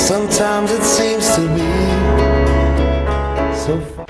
Sometimes it seems to be so far.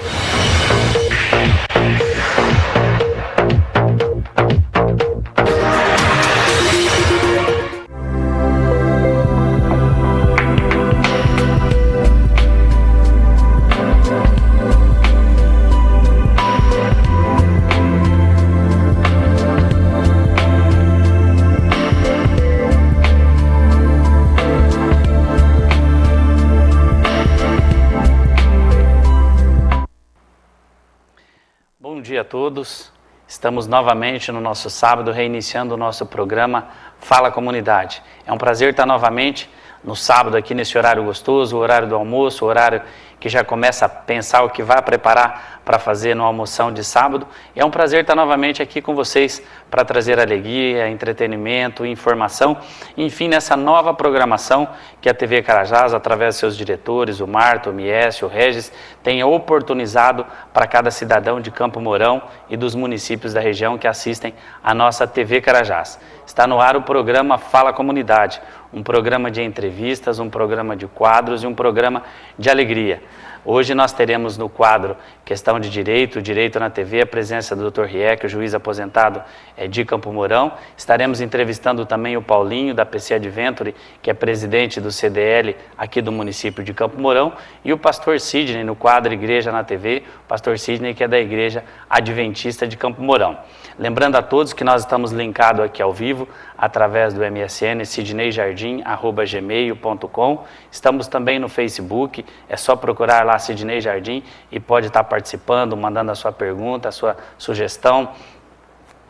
Bom dia a todos, estamos novamente no nosso sábado, reiniciando o nosso programa Fala Comunidade. É um prazer estar novamente no sábado aqui nesse horário gostoso, o horário do almoço, o horário que já começa a pensar o que vai preparar para fazer no almoção de sábado. E é um prazer estar novamente aqui com vocês para trazer alegria, entretenimento, informação, enfim, nessa nova programação que a TV Carajás, através de seus diretores, o Marto, o Miésio, o Regis, tem oportunizado para cada cidadão de Campo Mourão e dos municípios da região que assistem a nossa TV Carajás. Está no ar o programa Fala Comunidade, um programa de entrevistas, um programa de quadros e um programa de alegria. Hoje nós teremos no quadro Questão de Direito, Direito na TV, a presença do Dr. Rieck, o juiz aposentado de Campo Mourão. Estaremos entrevistando também o Paulinho, da PC Adventure, que é presidente do CDL aqui do município de Campo Mourão, e o pastor Sidney, no quadro Igreja na TV, o pastor Sidney, que é da Igreja Adventista de Campo Mourão. Lembrando a todos que nós estamos linkados aqui ao vivo, através do MSN, sidneyjardim@gmail.com. Estamos também no Facebook, é só procurar lá Sidney Jardim e pode estar participando, mandando a sua pergunta, a sua sugestão,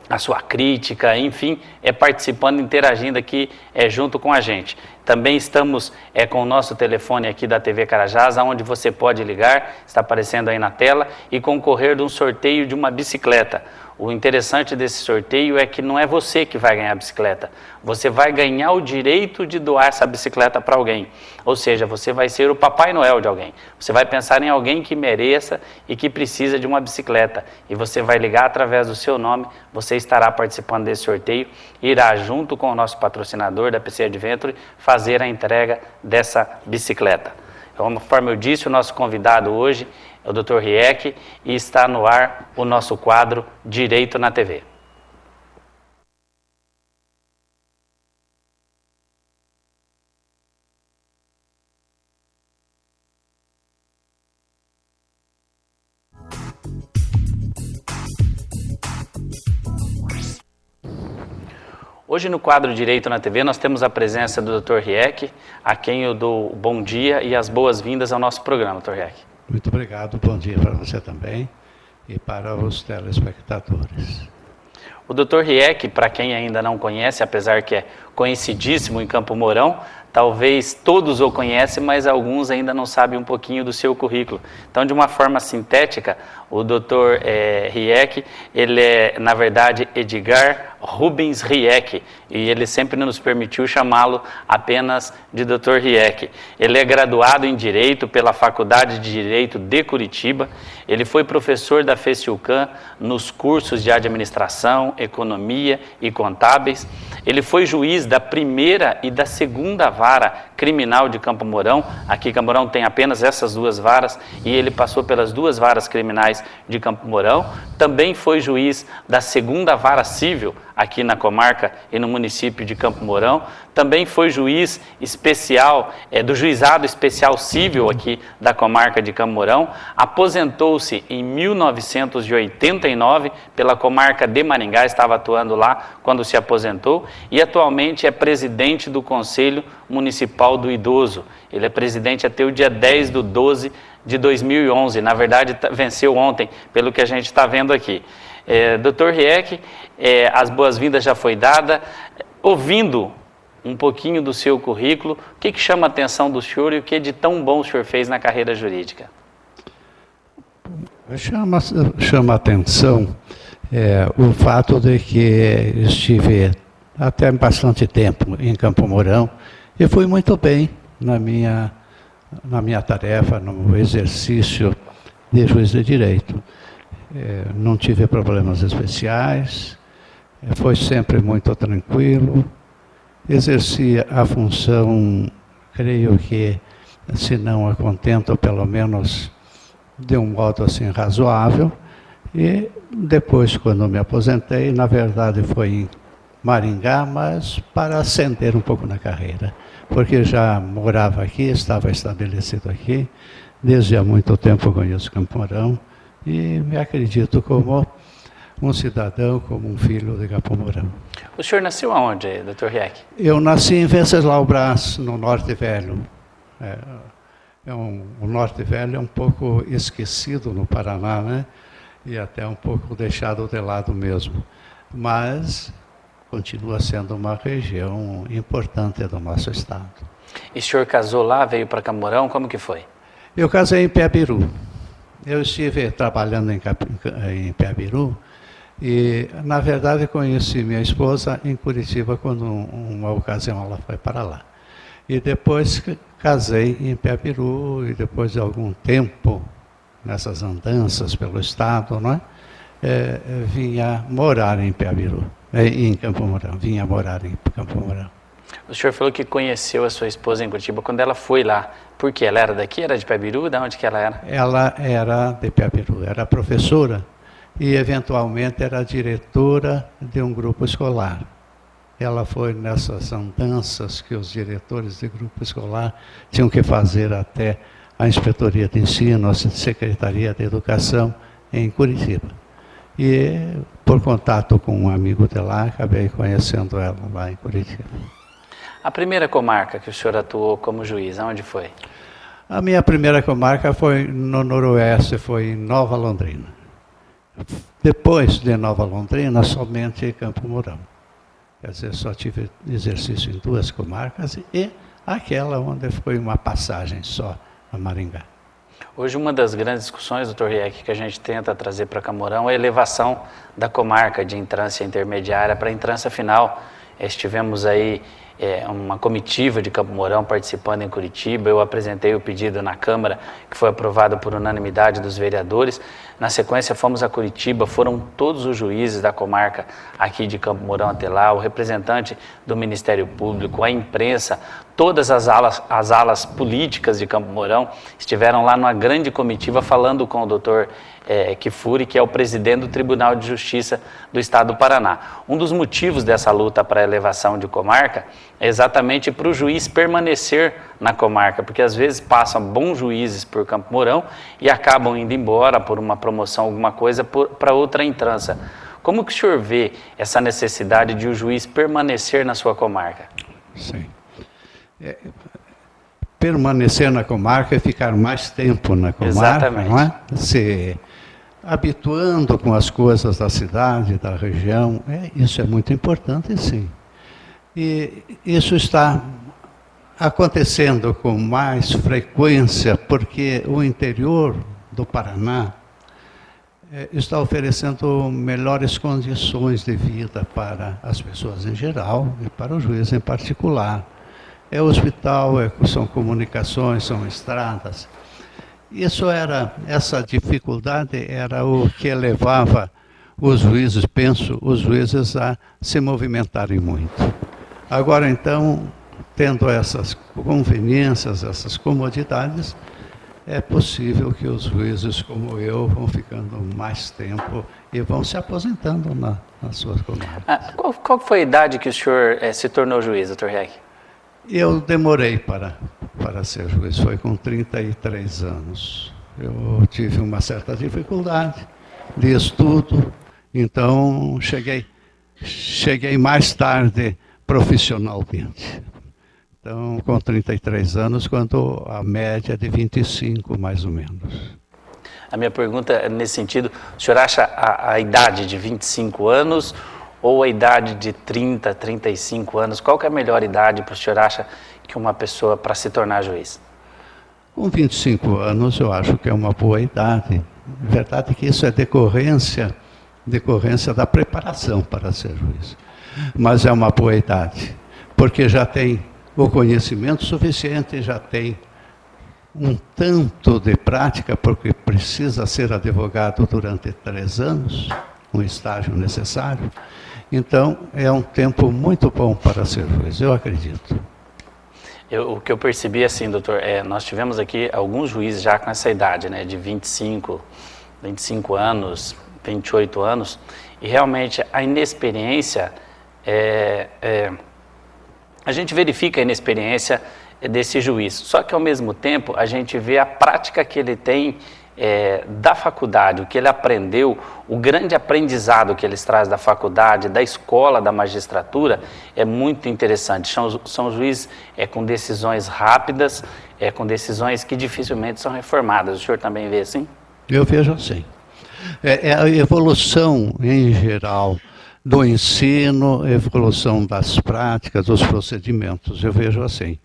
a sua crítica, enfim, participando, interagindo aqui junto com a gente. Também estamos com o nosso telefone aqui da TV Carajás, onde você pode ligar, está aparecendo aí na tela, e concorrer de um sorteio de uma bicicleta. O interessante desse sorteio é que não é você que vai ganhar a bicicleta, você vai ganhar o direito de doar essa bicicleta para alguém. Ou seja, você vai ser o Papai Noel de alguém. Você vai pensar em alguém que mereça e que precisa de uma bicicleta. E você vai ligar através do seu nome, você estará participando desse sorteio, irá junto com o nosso patrocinador da PC Adventure fazer a entrega dessa bicicleta. Conforme eu disse, o nosso convidado hoje é o Dr. Rieck e está no ar o nosso quadro Direito na TV. Hoje no quadro Direito na TV nós temos a presença do Dr. Rieck, a quem eu dou o bom dia e as boas-vindas ao nosso programa, Dr. Rieck. Muito obrigado, bom dia para você também e para os telespectadores. O Dr. Rieck, para quem ainda não conhece, apesar que é conhecidíssimo em Campo Mourão, talvez todos o conhecem, mas alguns ainda não sabem um pouquinho do seu currículo. Então, de uma forma sintética, o Dr. Rieck, ele é, na verdade, Edgar Rubens Rieck, e ele sempre nos permitiu chamá-lo apenas de Dr. Rieck. Ele é graduado em Direito pela Faculdade de Direito de Curitiba, ele foi professor da FECIUCAM nos cursos de Administração, Economia e Contábeis, ele foi juiz da primeira e da segunda vara criminal de Campo Mourão. Aqui Campo Mourão tem apenas essas duas varas e ele passou pelas duas varas criminais de Campo Mourão. Também foi juiz da segunda vara civil aqui na comarca e no município de Campo Mourão. Também foi juiz especial, do Juizado Especial Civil aqui da comarca de Campo Mourão. Aposentou-se em 1989 pela comarca de Maringá, estava atuando lá quando se aposentou e atualmente é presidente do Conselho Municipal do Idoso. Ele é presidente até o dia 10 de 12 de 2011, na verdade venceu ontem, pelo que a gente está vendo aqui. Dr. Rieck, as boas-vindas já foi dada. Ouvindo um pouquinho do seu currículo, o que chama a atenção do senhor e o que de tão bom o senhor fez na carreira jurídica? Chama a atenção o fato de que estive até bastante tempo em Campo Mourão e fui muito bem na minha tarefa, no exercício de juiz de direito. Não tive problemas especiais, foi sempre muito tranquilo, exercia a função creio que, se não a contento, pelo menos de um modo assim razoável. E depois, quando me aposentei, na verdade foi em Maringá, mas para ascender um pouco na carreira, porque já morava aqui, estava estabelecido aqui, desde há muito tempo conheço Campo Mourão e me acredito como um cidadão, como um filho de Campo Mourão. O senhor nasceu aonde, Dr. Rieck? Eu nasci em Venceslau Braz, no Norte Velho. O Norte Velho é um pouco esquecido no Paraná, né? E até um pouco deixado de lado mesmo. Mas continua sendo uma região importante do nosso estado. E o senhor casou lá, veio para Campo Mourão, como que foi? Eu casei em Piabiru. Eu estive trabalhando em Piabiru e, na verdade, conheci minha esposa em Curitiba quando, uma ocasião, ela foi para lá. E depois casei em Piabiru e depois de algum tempo, nessas andanças pelo estado, não é? Vinha morar em Piabiru, em Campo Mourão, vinha morar em Campo Mourão. O senhor falou que conheceu a sua esposa em Curitiba quando ela foi lá. Por quê? Ela era daqui, era de Piabiru? De onde que ela era? Ela era de Piabiru, era professora e eventualmente era diretora de um grupo escolar. Ela foi nessas andanças que os diretores de grupo escolar tinham que fazer até a Inspetoria de Ensino, a Secretaria de Educação em Curitiba. E, por contato com um amigo de lá, acabei conhecendo ela lá em Curitiba. A primeira comarca que o senhor atuou como juiz, aonde foi? A minha primeira comarca foi no Noroeste, foi em Nova Londrina. Depois de Nova Londrina, somente Campo Mourão. Quer dizer, só tive exercício em 2 comarcas e aquela onde foi uma passagem só, a Maringá. Hoje uma das grandes discussões, Dr. Rieck, que a gente tenta trazer para Campo Mourão é a elevação da comarca de entrância intermediária para a entrância final. Estivemos aí uma comitiva de Campo Mourão participando em Curitiba, eu apresentei o pedido na Câmara, que foi aprovado por unanimidade dos vereadores. Na sequência fomos a Curitiba, foram todos os juízes da comarca aqui de Campo Mourão até lá, o representante do Ministério Público, a imprensa, todas as alas políticas de Campo Mourão estiveram lá numa grande comitiva falando com o doutor Kifuri, que é o presidente do Tribunal de Justiça do Estado do Paraná. Um dos motivos dessa luta para a elevação de comarca é exatamente para o juiz permanecer na comarca, porque às vezes passam bons juízes por Campo Mourão e acabam indo embora por uma promoção, alguma coisa, para outra entrança. Como que o senhor vê essa necessidade de o juiz permanecer na sua comarca? Sim. Permanecer na comarca é ficar mais tempo na comarca, exatamente. Não é? Se habituando com as coisas da cidade, da região, isso é muito importante, sim. E isso está acontecendo com mais frequência, porque o interior do Paraná está oferecendo melhores condições de vida para as pessoas em geral e para o juiz em particular. É hospital, são comunicações, são estradas. Essa dificuldade era o que levava os juízes, os juízes a se movimentarem muito. Agora, então, tendo essas conveniências, essas comodidades, é possível que os juízes como eu vão ficando mais tempo e vão se aposentando nas suas comarcas. Qual foi a idade que o senhor se tornou juiz, Dr. Rieck? Eu demorei para ser juiz, foi com 33 anos. Eu tive uma certa dificuldade de estudo, então cheguei mais tarde profissionalmente. Então, com 33 anos, quando a média é de 25, mais ou menos. A minha pergunta é nesse sentido, o senhor acha a idade de 25 anos ou a idade de 30, 35 anos? Qual que é a melhor idade para o senhor acha que uma pessoa para se tornar juiz? Com 25 anos eu acho que é uma boa idade. É verdade que isso é decorrência da preparação para ser juiz. Mas é uma boa idade, porque já tem o conhecimento suficiente, já tem um tanto de prática, porque precisa ser advogado durante 3 anos, um estágio necessário. Então, é um tempo muito bom para ser juiz, eu acredito. O que eu percebi assim, doutor, nós tivemos aqui alguns juízes já com essa idade, né, de 25 anos, 28 anos, e realmente a inexperiência, a gente verifica a inexperiência desse juiz, só que ao mesmo tempo a gente vê a prática que ele tem da faculdade, o que ele aprendeu, o grande aprendizado que eles trazem da faculdade, da escola, da magistratura, é muito interessante. São juízes com decisões rápidas, com decisões que dificilmente são reformadas. O senhor também vê assim? Eu vejo assim. A evolução em geral do ensino, evolução das práticas, dos procedimentos, eu vejo assim.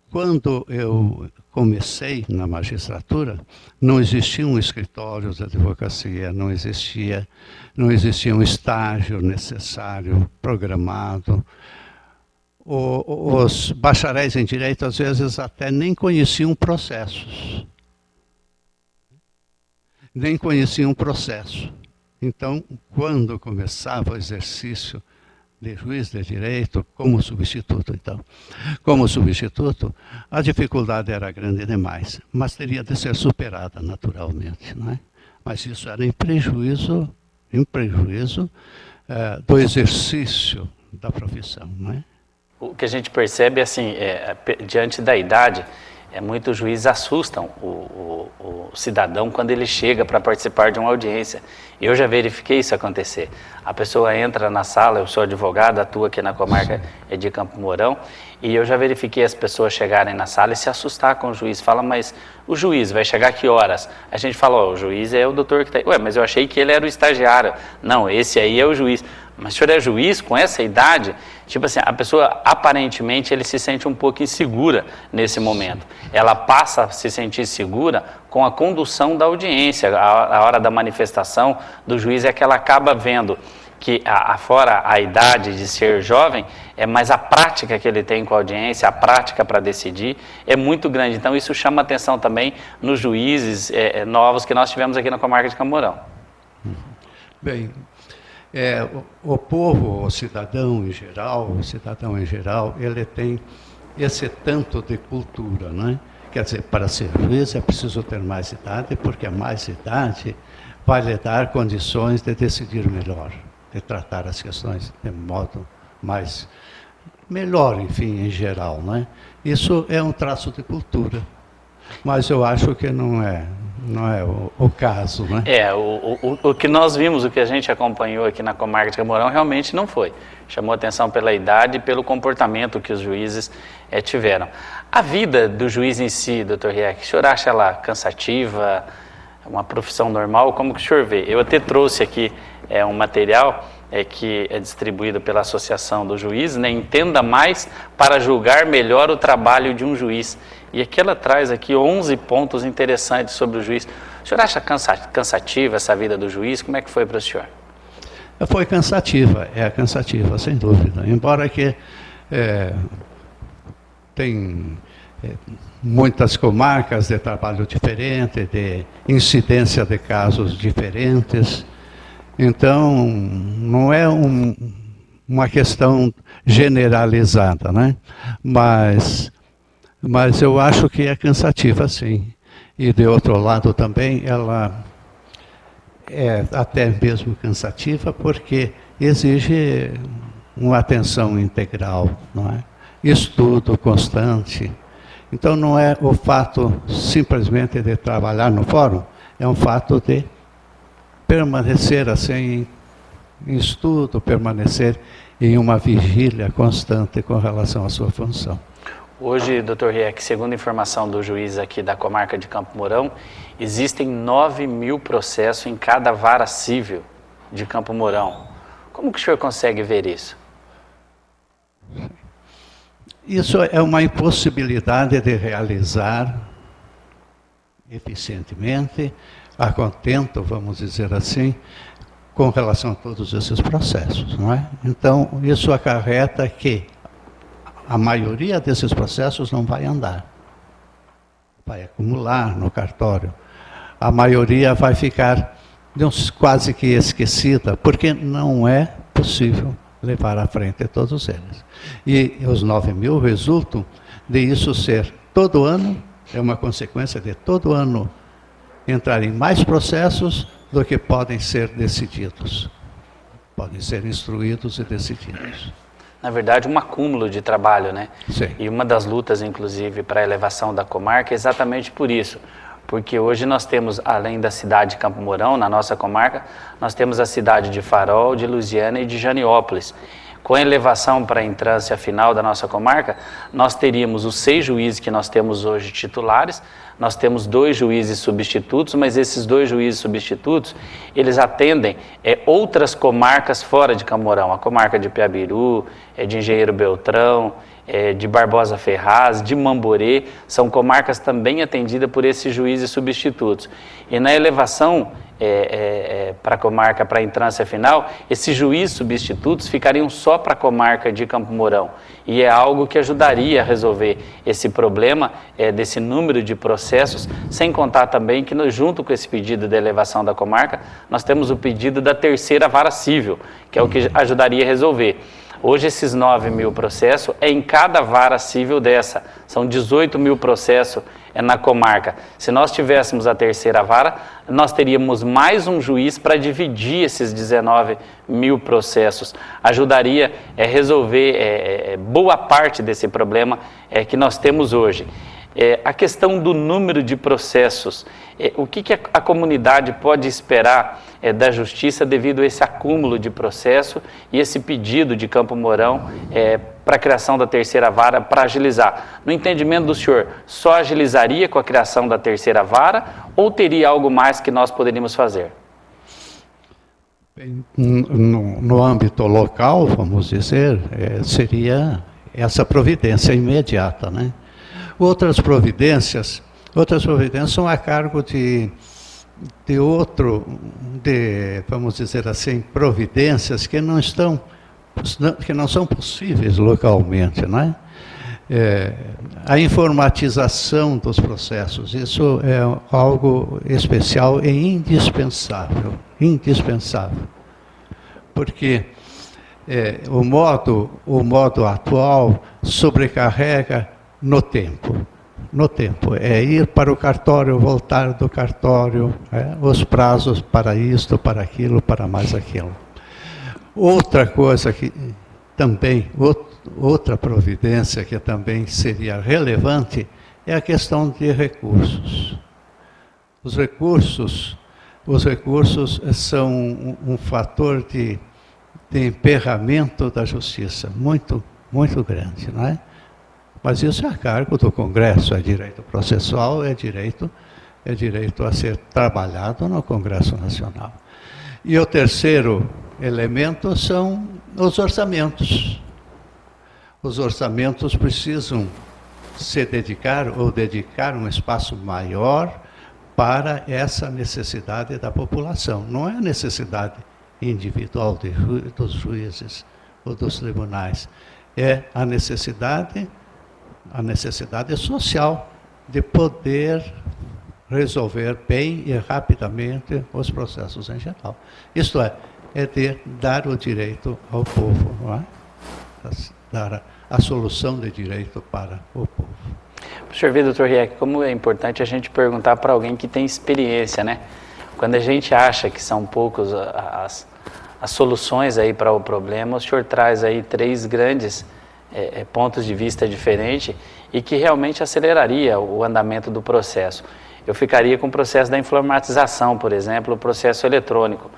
Quando eu comecei na magistratura, não existiam escritórios de advocacia, não existia um estágio necessário, programado. Os bacharéis em direito, às vezes, até nem conheciam processos. Nem conheciam processo. Então, quando começava o exercício de juiz de direito, como substituto, a dificuldade era grande demais, mas teria de ser superada naturalmente, não é? Mas isso era em prejuízo do exercício da profissão, não é? O que a gente percebe, assim, diante da idade, muitos juízes assustam o cidadão quando ele chega para participar de uma audiência. Eu já verifiquei isso acontecer. A pessoa entra na sala, eu sou advogado, atuo aqui na comarca de Campo Mourão, e eu já verifiquei as pessoas chegarem na sala e se assustar com o juiz. Fala, mas o juiz vai chegar que horas? A gente fala, o juiz é o doutor que está aí. Ué, mas eu achei que ele era o estagiário. Não, esse aí é o juiz. Mas o senhor é juiz com essa idade? Tipo assim, a pessoa aparentemente ele se sente um pouco insegura nesse momento. Ela passa a se sentir segura com a condução da audiência, a hora da manifestação do juiz é que ela acaba vendo que, fora a idade de ser jovem, mas a prática que ele tem com a audiência, a prática para decidir é muito grande. Então isso chama atenção também nos juízes novos que nós tivemos aqui na comarca de Campo Mourão. Bem, o povo, o cidadão em geral, ele tem esse tanto de cultura, né? Quer dizer, para ser juiz é preciso ter mais idade, porque a mais idade vai lhe dar condições de decidir melhor, de tratar as questões de modo melhor, enfim, em geral, né? Isso é um traço de cultura, mas eu acho que não é o caso, né? O que nós vimos, o que a gente acompanhou aqui na comarca de Campo Mourão, realmente não foi. Chamou atenção pela idade e pelo comportamento que os juízes tiveram. A vida do juiz em si, doutor Rieck, o senhor acha ela cansativa, uma profissão normal? Como que o senhor vê? Eu até trouxe aqui um material que é distribuído pela Associação do Juiz, né? Entenda mais para julgar melhor o trabalho de um juiz. E aqui ela traz aqui 11 pontos interessantes sobre o juiz. O senhor acha cansativa essa vida do juiz? Como é que foi para o senhor? Foi cansativa, cansativa, sem dúvida. Embora que tem muitas comarcas de trabalho diferente, de incidência de casos diferentes. Então, não é uma questão generalizada, né? Mas eu acho que é cansativa, sim. E, de outro lado, também, ela é até mesmo cansativa porque exige uma atenção integral, não é? Estudo constante. Então, não é o fato simplesmente de trabalhar no fórum, é um fato de permanecer assim em estudo, permanecer em uma vigília constante com relação à sua função. Hoje, doutor Rieck, segundo informação do juiz aqui da comarca de Campo Mourão, existem 9.000 processos em cada vara civil de Campo Mourão. Como que o senhor consegue ver isso? Isso é uma impossibilidade de realizar eficientemente, a contento, vamos dizer assim, com relação a todos esses processos, não é? Então, isso acarreta que a maioria desses processos não vai andar, vai acumular no cartório. A maioria vai ficar quase que esquecida, porque não é possível levar à frente todos eles. E os 9.000 resultam de isso ser todo ano, é uma consequência de todo ano entrarem mais processos do que podem ser decididos. Podem ser instruídos e decididos. Na verdade, um acúmulo de trabalho, né? Sim. E uma das lutas, inclusive, para a elevação da comarca é exatamente por isso. Porque hoje nós temos, além da cidade de Campo Mourão, na nossa comarca, nós temos a cidade de Farol, de Lusiânia e de Janiópolis. Com a elevação para a entrância final da nossa comarca, nós teríamos os 6 juízes que nós temos hoje titulares, nós temos 2 juízes substitutos, mas esses 2 juízes substitutos, eles atendem outras comarcas fora de Campo Mourão, a comarca de Piabiru, de Engenheiro Beltrão, de Barbosa Ferraz, de Mamborê, são comarcas também atendidas por esses juízes substitutos. E na elevação para a comarca, para a entrância final, esses juízes substitutos ficariam só para a comarca de Campo Mourão. E é algo que ajudaria a resolver esse problema desse número de processos, sem contar também que junto com esse pedido de elevação da comarca, nós temos o pedido da terceira vara civil, que é o que ajudaria a resolver. Hoje esses 9 mil processos é em cada vara civil dessa, são 18 mil processos na comarca. Se nós tivéssemos a terceira vara, nós teríamos mais um juiz para dividir esses 19 mil processos. Ajudaria a resolver boa parte desse problema que nós temos hoje. A questão do número de processos, o que a comunidade pode esperar da justiça devido a esse acúmulo de processo e esse pedido de Campo Mourão para a criação da terceira vara para agilizar? No entendimento do senhor, só agilizaria com a criação da terceira vara ou teria algo mais que nós poderíamos fazer? No âmbito local, vamos dizer, seria essa providência imediata, né? Outras providências são a cargo vamos dizer assim, providências que não são possíveis localmente, né? A informatização dos processos, isso é algo especial e indispensável, porque o modo atual sobrecarrega no tempo, ir para o cartório, voltar do cartório, os prazos para isto, para aquilo, para mais aquilo. Outra coisa que também, outra providência que também seria relevante é a questão de recursos. Os recursos são um fator de emperramento da justiça muito, muito grande, não é? Mas isso é a cargo do Congresso, é direito processual, é direito a ser trabalhado no Congresso Nacional. E o terceiro elemento são os orçamentos. Os orçamentos precisam dedicar um espaço maior para essa necessidade da população. Não é a necessidade individual dos juízes ou dos tribunais, é a necessidade social de poder resolver bem e rapidamente os processos em geral. Isto é de dar o direito ao povo, não é? Dar a solução de direito para o povo. Professor Vitor Rieck, como é importante a gente perguntar para alguém que tem experiência, né? Quando a gente acha que são poucos as soluções aí para o problema, o senhor traz aí 3 grandes pontos de vista diferentes e que realmente aceleraria o andamento do processo. Eu ficaria com o processo da informatização, por exemplo, o processo eletrônico.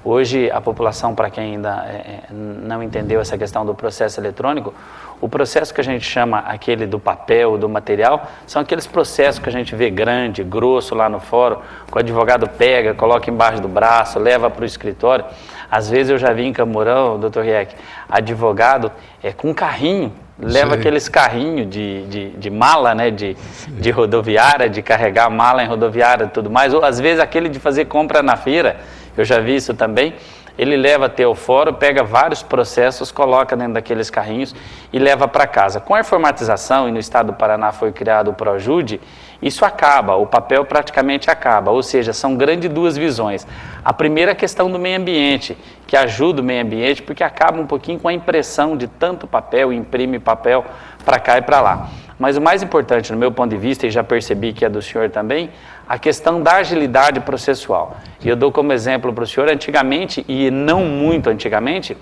Hoje, a população, para quem ainda não entendeu essa questão do processo eletrônico, o processo que a gente chama aquele do papel, do material, são aqueles processos que a gente vê grande, grosso lá no fórum, que o advogado pega, coloca embaixo do braço, leva para o escritório. Às vezes eu já vi em Campo Mourão, doutor Rieck, advogado com carrinho, leva aqueles carrinhos de mala, né, de rodoviária, de carregar mala em rodoviária e tudo mais, ou às vezes aquele de fazer compra na feira, eu já vi isso também. Ele leva até o fórum, pega vários processos, coloca dentro daqueles carrinhos e leva para casa. Com a informatização, e no estado do Paraná foi criado o Projude, isso acaba, o papel praticamente acaba, ou seja, são grandes 2 visões. A primeira é a questão do meio ambiente, que ajuda o meio ambiente, porque acaba um pouquinho com a impressão de tanto papel, imprime papel para cá e para lá. Mas o mais importante, no meu ponto de vista, e já percebi que é do senhor também, a questão da agilidade processual. E eu dou como exemplo para o senhor, antigamente, e não muito antigamente,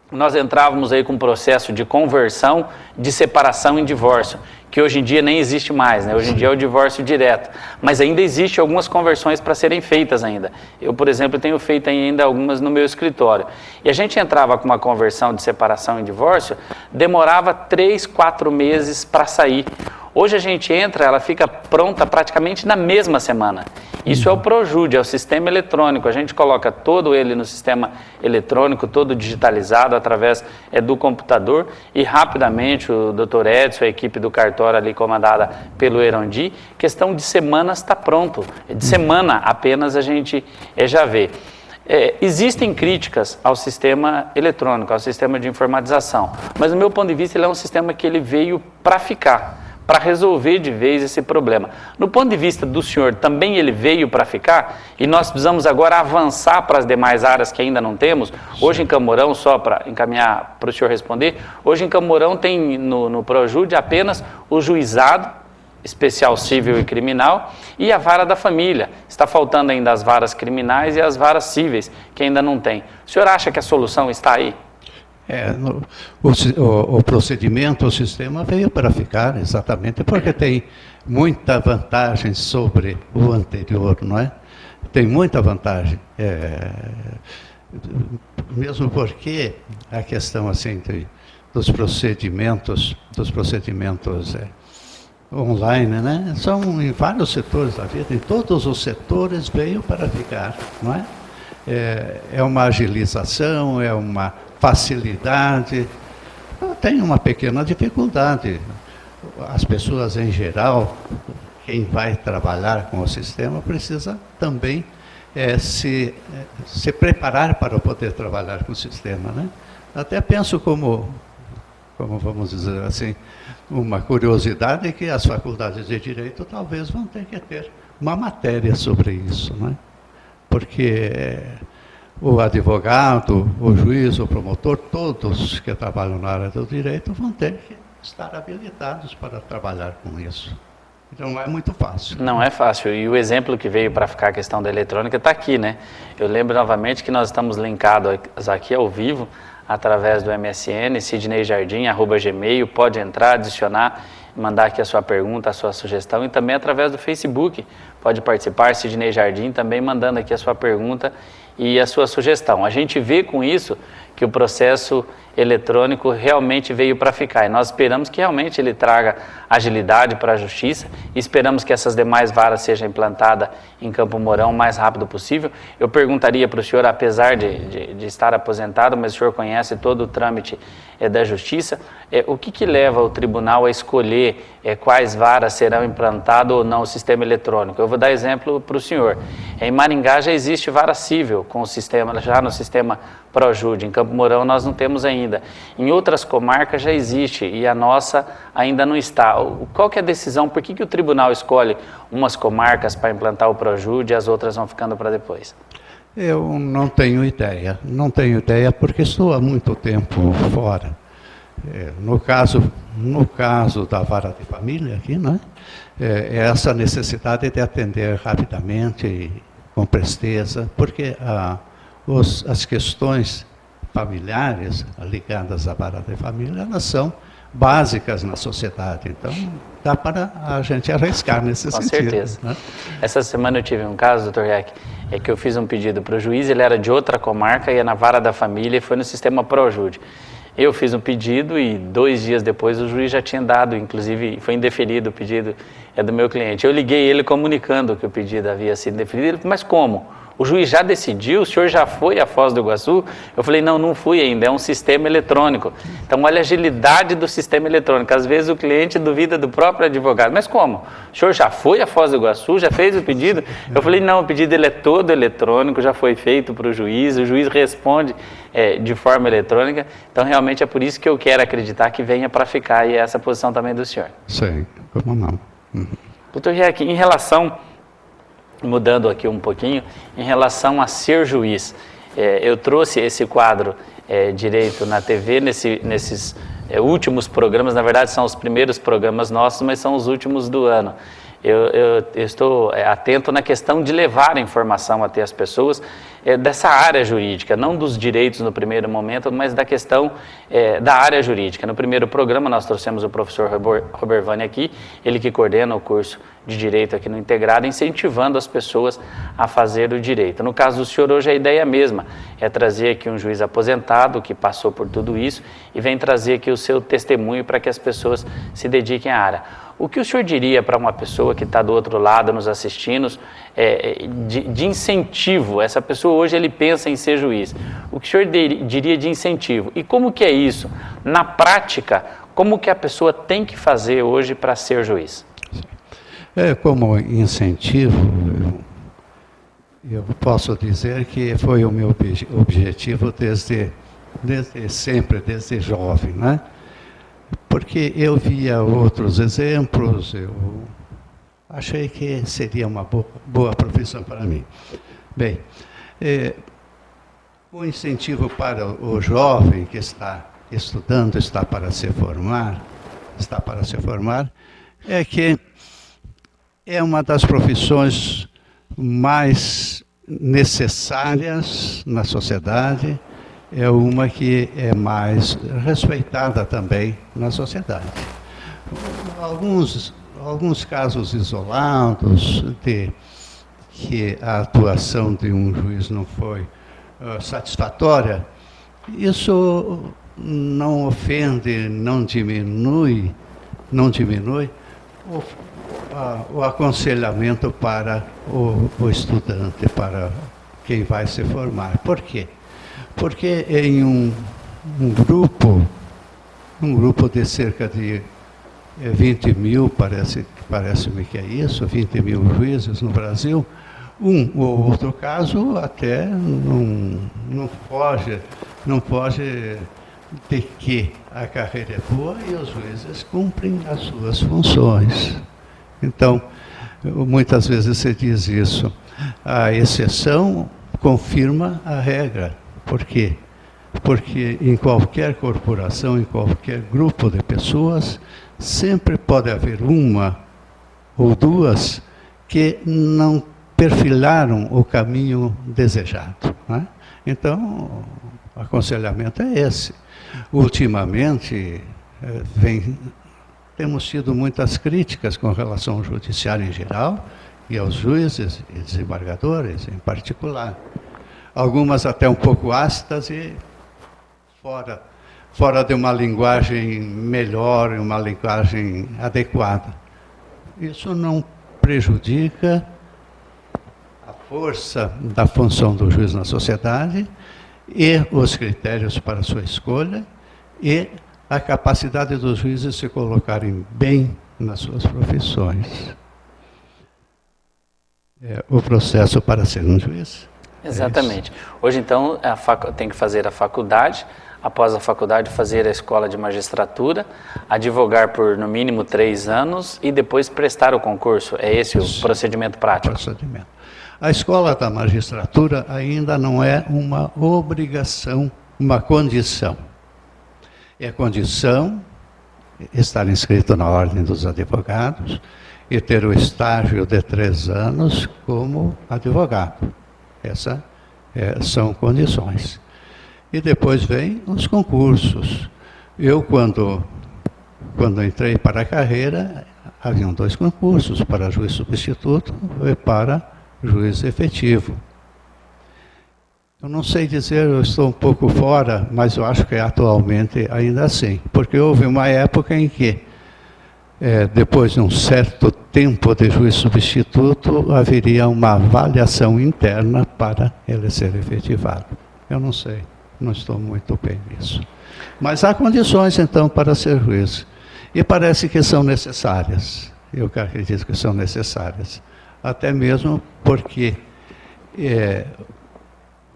nós entrávamos aí com um processo de conversão, de separação em divórcio, que hoje em dia nem existe mais, né? Hoje em dia é o divórcio direto, mas ainda existe algumas conversões para serem feitas ainda. Eu, por exemplo, tenho feito ainda algumas no meu escritório. E a gente entrava com uma conversão de separação em divórcio, demorava 3, 4 meses para sair. Hoje a gente entra, ela fica pronta praticamente na mesma semana. Isso é o Projude, é o sistema eletrônico. A gente coloca todo ele no sistema eletrônico, todo digitalizado através do computador e rapidamente o Dr. Edson, a equipe do cartório ali comandada pelo Erondi, questão de semanas está pronto. De semana apenas a gente já vê. Existem críticas ao sistema eletrônico, ao sistema de informatização, mas do meu ponto de vista ele é um sistema que ele veio para ficar, para resolver de vez esse problema. No ponto de vista do senhor, também ele veio para ficar e nós precisamos agora avançar para as demais áreas que ainda não temos. Hoje em Camorão, só para encaminhar para o senhor responder, hoje em Camorão tem no Projude apenas o juizado, especial civil e criminal, e a vara da família. Está faltando ainda as varas criminais e as varas cíveis, que ainda não tem. O senhor acha que a solução está aí? O procedimento, o sistema veio para ficar, exatamente, porque tem muita vantagem sobre o anterior, não é? Tem muita vantagem. Mesmo porque a questão assim dos procedimentos online, né? São em vários setores da vida, em todos os setores veio para ficar, não é? É uma agilização, é uma facilidade. Tem uma pequena dificuldade. As pessoas em geral, quem vai trabalhar com o sistema, precisa também se preparar para poder trabalhar com o sistema, né? Até penso como vamos dizer assim, uma curiosidade que as faculdades de Direito talvez vão ter que ter uma matéria sobre isso, né? Porque o advogado, o juiz, o promotor, todos que trabalham na área do direito vão ter que estar habilitados para trabalhar com isso. Então não é muito fácil. Não é fácil. E o exemplo que veio para ficar a questão da eletrônica está aqui, né? Eu lembro novamente que nós estamos linkados aqui ao vivo, através do MSN, sidneyjardim@gmail, pode entrar, adicionar, mandar aqui a sua pergunta, a sua sugestão, e também através do Facebook, pode participar, Sidney Jardim, também mandando aqui a sua pergunta e a sua sugestão. A gente vê com isso que o processo eletrônico realmente veio para ficar, e nós esperamos que realmente ele traga agilidade para a justiça, e esperamos que essas demais varas sejam implantadas em Campo Mourão o mais rápido possível. Eu perguntaria para o senhor, apesar de estar aposentado, mas o senhor conhece todo o trâmite da justiça, o que leva o tribunal a escolher quais varas serão implantadas ou não o sistema eletrônico? Eu vou dar exemplo para o senhor. Em Maringá já existe vara civil com o sistema, já no sistema Projude. Em Campo Mourão nós não temos ainda. Em outras comarcas já existe e a nossa ainda não está. Qual que é a decisão? Por que o tribunal escolhe umas comarcas para implantar o Projude e as outras vão ficando para depois? Eu não tenho ideia. Não tenho ideia porque estou há muito tempo fora. No caso da vara de família aqui, né? Essa necessidade de atender rapidamente e com presteza, porque as questões familiares ligadas à vara de família, elas são básicas na sociedade. Então, dá para a gente arriscar nesse sentido. Com certeza. Né? Essa semana eu tive um caso, doutor Reck, que eu fiz um pedido para o juiz, ele era de outra comarca, ia na vara da família e foi no sistema Projude. Eu fiz um pedido e 2 dias depois o juiz já tinha dado, inclusive foi indeferido o pedido do meu cliente. Eu liguei ele comunicando que o pedido havia sido indeferido, ele falou, mas como? O juiz já decidiu, o senhor já foi à Foz do Iguaçu? Eu falei, não fui ainda, é um sistema eletrônico. Então, olha a agilidade do sistema eletrônico. Às vezes o cliente duvida do próprio advogado. Mas como? O senhor já foi à Foz do Iguaçu, já fez o pedido? Eu falei, não, o pedido ele é todo eletrônico, já foi feito para o juiz responde de forma eletrônica. Então, realmente é por isso que eu quero acreditar que venha para ficar, e essa posição também do senhor. Sim, como não. Doutor Reck, em relação... Mudando aqui um pouquinho, em relação a ser juiz, eu trouxe esse quadro Direito na TV nesses últimos programas, na verdade são os primeiros programas nossos, mas são os últimos do ano. Eu estou atento na questão de levar a informação até as pessoas dessa área jurídica, não dos direitos no primeiro momento, mas da questão da área jurídica. No primeiro programa nós trouxemos o professor Robervani aqui, ele que coordena o curso de Direito aqui no Integrado, incentivando as pessoas a fazer o direito. No caso do senhor, hoje a ideia é a mesma, é trazer aqui um juiz aposentado que passou por tudo isso e vem trazer aqui o seu testemunho para que as pessoas se dediquem à área. O que o senhor diria para uma pessoa que está do outro lado nos assistindo, de incentivo? Essa pessoa hoje ele pensa em ser juiz. O que o senhor diria de incentivo? E como que é isso? Na prática, como que a pessoa tem que fazer hoje para ser juiz? Como incentivo, eu posso dizer que foi o meu objetivo desde sempre, desde jovem, né? Porque eu via outros exemplos, eu achei que seria uma boa profissão para mim. Bem, o incentivo para o jovem que está estudando, está para se formar, é que é uma das profissões mais necessárias na sociedade, é uma que é mais respeitada também na sociedade. Alguns casos isolados de que a atuação de um juiz não foi satisfatória, isso não ofende, não diminui o aconselhamento para o estudante, para quem vai se formar. Por quê? Porque em um grupo de cerca de 20 mil, parece-me que é isso, 20 mil juízes no Brasil, um ou outro caso até não foge de que a carreira é boa e os juízes cumprem as suas funções. Então, muitas vezes se diz isso, a exceção confirma a regra. Por quê? Porque em qualquer corporação, em qualquer grupo de pessoas, sempre pode haver uma ou duas que não perfilaram o caminho desejado, né? Então, o aconselhamento é esse. Ultimamente, temos tido muitas críticas com relação ao judiciário em geral e aos juízes e desembargadores em particular. Algumas até um pouco ácidas e fora de uma linguagem melhor, uma linguagem adequada. Isso não prejudica a força da função do juiz na sociedade e os critérios para sua escolha e a capacidade dos juízes se colocarem bem nas suas profissões. O processo para ser um juiz. Exatamente. Hoje, então, tem que fazer a faculdade, após a faculdade fazer a escola de magistratura, advogar por, no mínimo, 3 anos e depois prestar o concurso. É esse o procedimento prático? Procedimento. A escola da magistratura ainda não é uma obrigação, uma condição. É condição estar inscrito na Ordem dos Advogados e ter o estágio de 3 anos como advogado. Essas são condições. E depois vem os concursos. Eu, quando entrei para a carreira, haviam 2 concursos, para juiz substituto e para juiz efetivo. Eu não sei dizer, eu estou um pouco fora, mas eu acho que é atualmente ainda assim. Porque houve uma época em que, depois de um certo tempo de juiz substituto, haveria uma avaliação interna para ele ser efetivado. Eu não sei, não estou muito bem nisso. Mas há condições, então, para ser juiz. E parece que são necessárias. Eu acredito que são necessárias. Até mesmo porque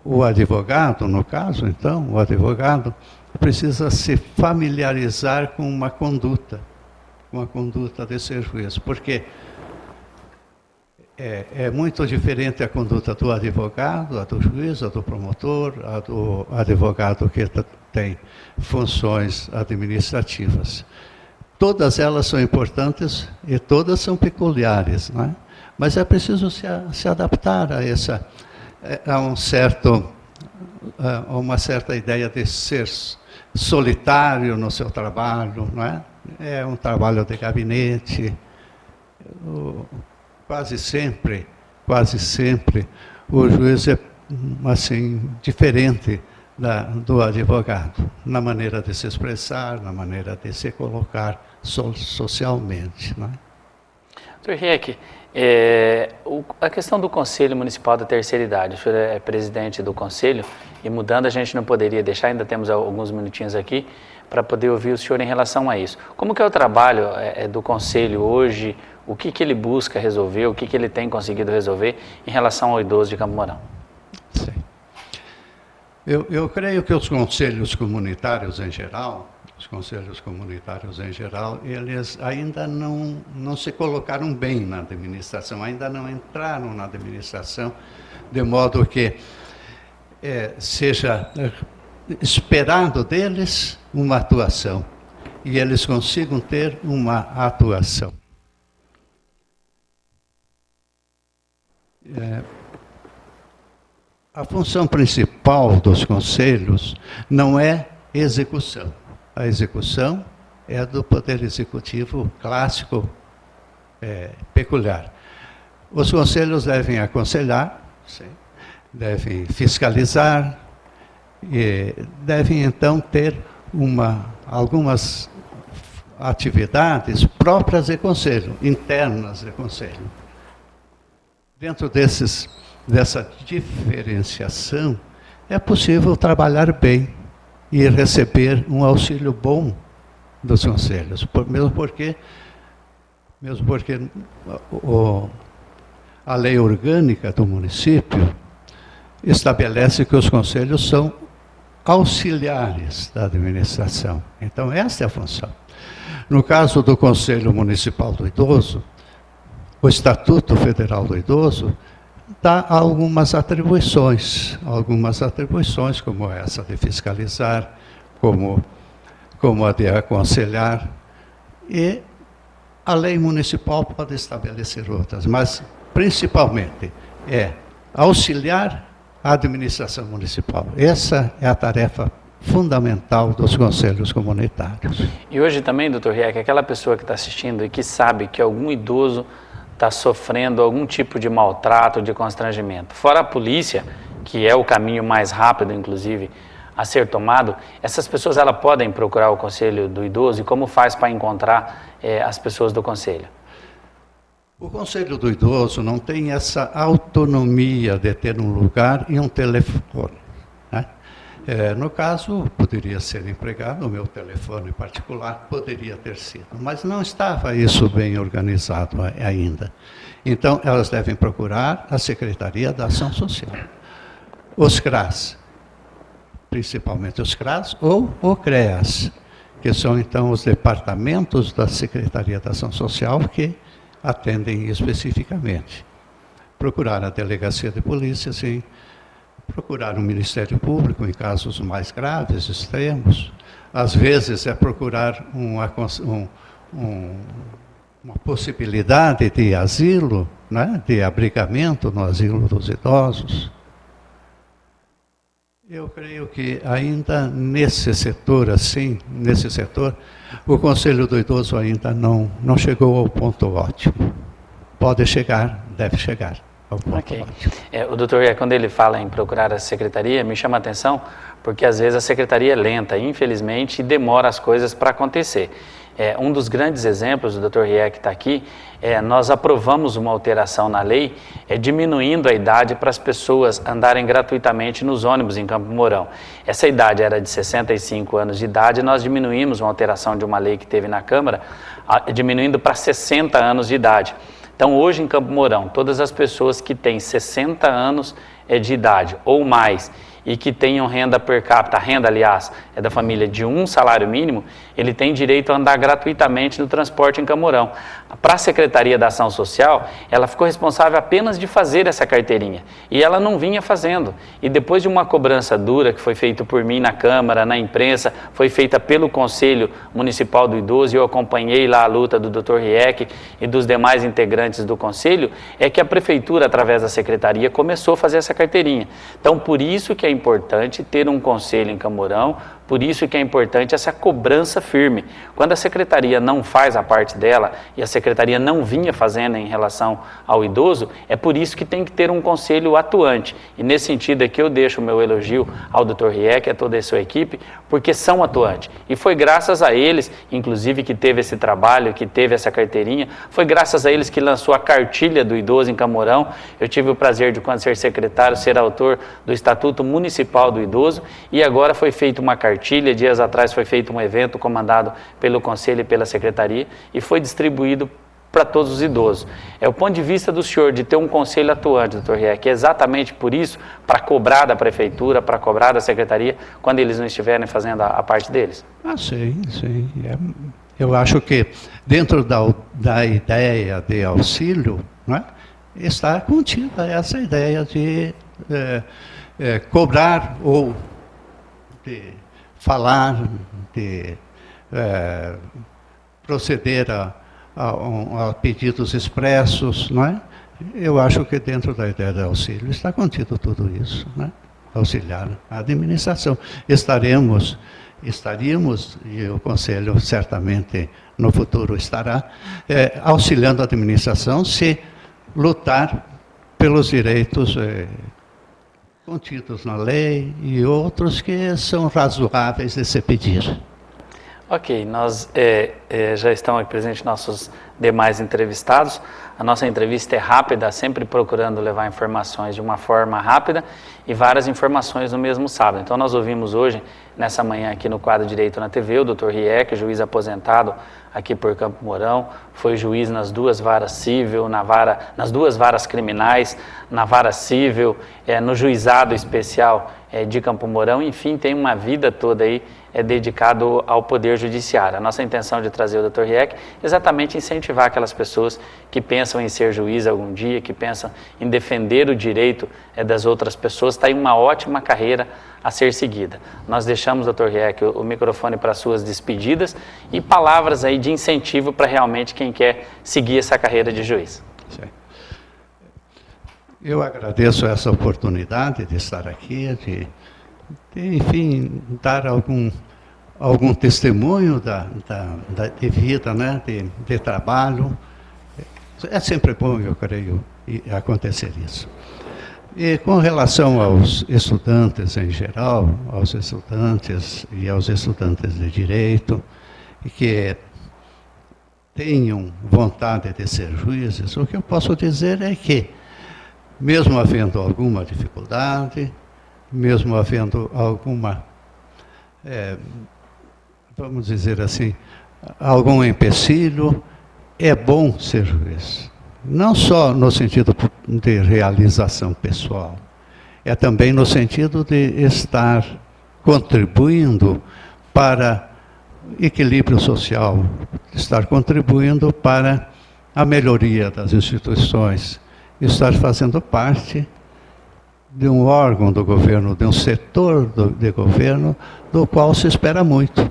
o advogado, no caso, então, o advogado precisa se familiarizar com uma conduta de ser juiz, porque é muito diferente a conduta do advogado, a do juiz, a do promotor, a do advogado que tem funções administrativas. Todas elas são importantes e todas são peculiares, não é? Mas é preciso se adaptar a uma certa ideia de ser solitário no seu trabalho, não é? É um trabalho de gabinete. Quase sempre o juiz é assim diferente do advogado, na maneira de se expressar, na maneira de se colocar socialmente, não é? Dr. Rieck, a questão do Conselho Municipal da Terceira Idade, o senhor é presidente do Conselho, e mudando a gente não poderia deixar, ainda temos alguns minutinhos aqui, para poder ouvir o senhor em relação a isso. Como que é o trabalho do Conselho hoje, o que ele busca resolver, o que ele tem conseguido resolver em relação ao idoso de Campo Mourão? Sim. Eu creio que os conselhos comunitários em geral, eles ainda não se colocaram bem na administração, ainda não entraram na administração, de modo que seja esperado deles uma atuação e eles consigam ter uma atuação. A função principal dos conselhos não é execução. A execução é do Poder Executivo clássico, peculiar. Os conselhos devem aconselhar, sim, devem fiscalizar, e devem então ter algumas atividades próprias de conselho, internas de conselho. Dentro dessa diferenciação, é possível trabalhar bem e receber um auxílio bom dos conselhos, mesmo porque a lei orgânica do município estabelece que os conselhos são auxiliares da administração. Então, esta é a função. No caso do Conselho Municipal do Idoso, o Estatuto Federal do Idoso dá algumas atribuições, como essa de fiscalizar, como a de aconselhar, e a lei municipal pode estabelecer outras, mas principalmente é auxiliar a administração municipal. Essa é a tarefa fundamental dos conselhos comunitários. E hoje também, doutor Rieck, aquela pessoa que está assistindo e que sabe que algum idoso está sofrendo algum tipo de maltrato, de constrangimento, fora a polícia, que é o caminho mais rápido, inclusive, a ser tomado, essas pessoas elas podem procurar o Conselho do Idoso, e como faz para encontrar as pessoas do Conselho? O Conselho do Idoso não tem essa autonomia de ter um lugar e um telefone, né? No caso, poderia ser empregado, o meu telefone particular poderia ter sido, mas não estava isso bem organizado ainda. Então, elas devem procurar a Secretaria da Ação Social, os CRAS, principalmente os CRAS ou o CREAS, que são então os departamentos da Secretaria da Ação Social que atendem especificamente. Procurar a Delegacia de Polícia, sim. Procurar o Ministério Público em casos mais graves, extremos. Às vezes é procurar uma possibilidade de asilo, né? De abrigamento no asilo dos idosos. Eu creio que ainda nesse setor, o Conselho do Idoso ainda não chegou ao ponto ótimo. Pode chegar, deve chegar. Ok. O doutor, quando ele fala em procurar a secretaria, me chama a atenção, porque às vezes a secretaria é lenta, infelizmente, e demora as coisas para acontecer. Um dos grandes exemplos, o doutor Rieck está aqui, nós aprovamos uma alteração na lei, diminuindo a idade para as pessoas andarem gratuitamente nos ônibus em Campo Mourão. Essa idade era de 65 anos de idade, nós diminuímos uma alteração de uma lei que teve na Câmara, diminuindo para 60 anos de idade. Então, hoje em Campo Mourão, todas as pessoas que têm 60 anos de idade ou mais e que tenham renda per capita, a renda, aliás, é da família de um salário mínimo, ele tem direito a andar gratuitamente no transporte em Camorão. Para a Secretaria da Ação Social, ela ficou responsável apenas de fazer essa carteirinha, e ela não vinha fazendo. E depois de uma cobrança dura, que foi feita por mim na Câmara, na imprensa, foi feita pelo Conselho Municipal do Idoso, e eu acompanhei lá a luta do Dr. Rieck e dos demais integrantes do Conselho, é que a Prefeitura, através da Secretaria, começou a fazer essa carteirinha. Então, por isso que é importante ter um conselho em Camorão, por isso que é importante essa cobrança firme. Quando a Secretaria não faz a parte dela, e a Secretaria não vinha fazendo em relação ao idoso, é por isso que tem que ter um conselho atuante. E nesse sentido aqui eu deixo o meu elogio ao Dr. Rieck e a toda a sua equipe, porque são atuantes. E foi graças a eles, inclusive, que teve esse trabalho, que teve essa carteirinha, foi graças a eles que lançou a cartilha do idoso em Camorão. Eu tive o prazer de, quando ser secretário, ser autor do Estatuto Municipal do Idoso, e agora foi feita uma cartilha. Dias atrás foi feito um evento comandado pelo Conselho e pela Secretaria e foi distribuído para todos os idosos. É o ponto de vista do senhor de ter um conselho atuante, doutor Rieck, é exatamente por isso, para cobrar da Prefeitura, para cobrar da Secretaria, quando eles não estiverem fazendo a parte deles? Ah, sim, sim. Eu acho que dentro da ideia de auxílio, né, está contida essa ideia de cobrar ou de falar, de proceder a pedidos expressos, não é? Eu acho que dentro da ideia de auxílio está contido tudo isso, né? Auxiliar a administração. Estaríamos, e o Conselho certamente no futuro estará, auxiliando a administração se lutar pelos direitos contidos na lei e outros que são razoáveis de se pedir. Ok, nós já estão aqui presentes nossos demais entrevistados. A nossa entrevista é rápida, sempre procurando levar informações de uma forma rápida e várias informações no mesmo sábado. Então nós ouvimos hoje, nessa manhã aqui no quadro Direito na TV, o Dr. Rieck, juiz aposentado aqui por Campo Mourão, foi juiz nas duas varas civil, nas duas varas criminais, na vara civil, no juizado especial de Campo Mourão, enfim, tem uma vida toda aí dedicado ao Poder Judiciário. A nossa intenção de trazer o Dr. Rieck é exatamente incentivar aquelas pessoas que pensam em ser juiz algum dia, que pensam em defender o direito das outras pessoas, está aí uma ótima carreira a ser seguida. Nós deixamos, Dr. Rieck, o microfone para suas despedidas e palavras aí de incentivo para realmente quem quer seguir essa carreira de juiz. Sim. Eu agradeço essa oportunidade de estar aqui, de enfim, dar algum testemunho de vida, né, de trabalho. É sempre bom, eu creio, acontecer isso. E com relação aos estudantes em geral, aos estudantes e aos estudantes de direito, que tenham vontade de ser juízes, o que eu posso dizer é que, mesmo havendo alguma dificuldade, mesmo havendo alguma, vamos dizer assim, algum empecilho, é bom ser juiz. Não só no sentido de realização pessoal, é também no sentido de estar contribuindo para equilíbrio social, estar contribuindo para a melhoria das instituições, estar fazendo parte de um órgão do governo, de um setor de governo, do qual se espera muito.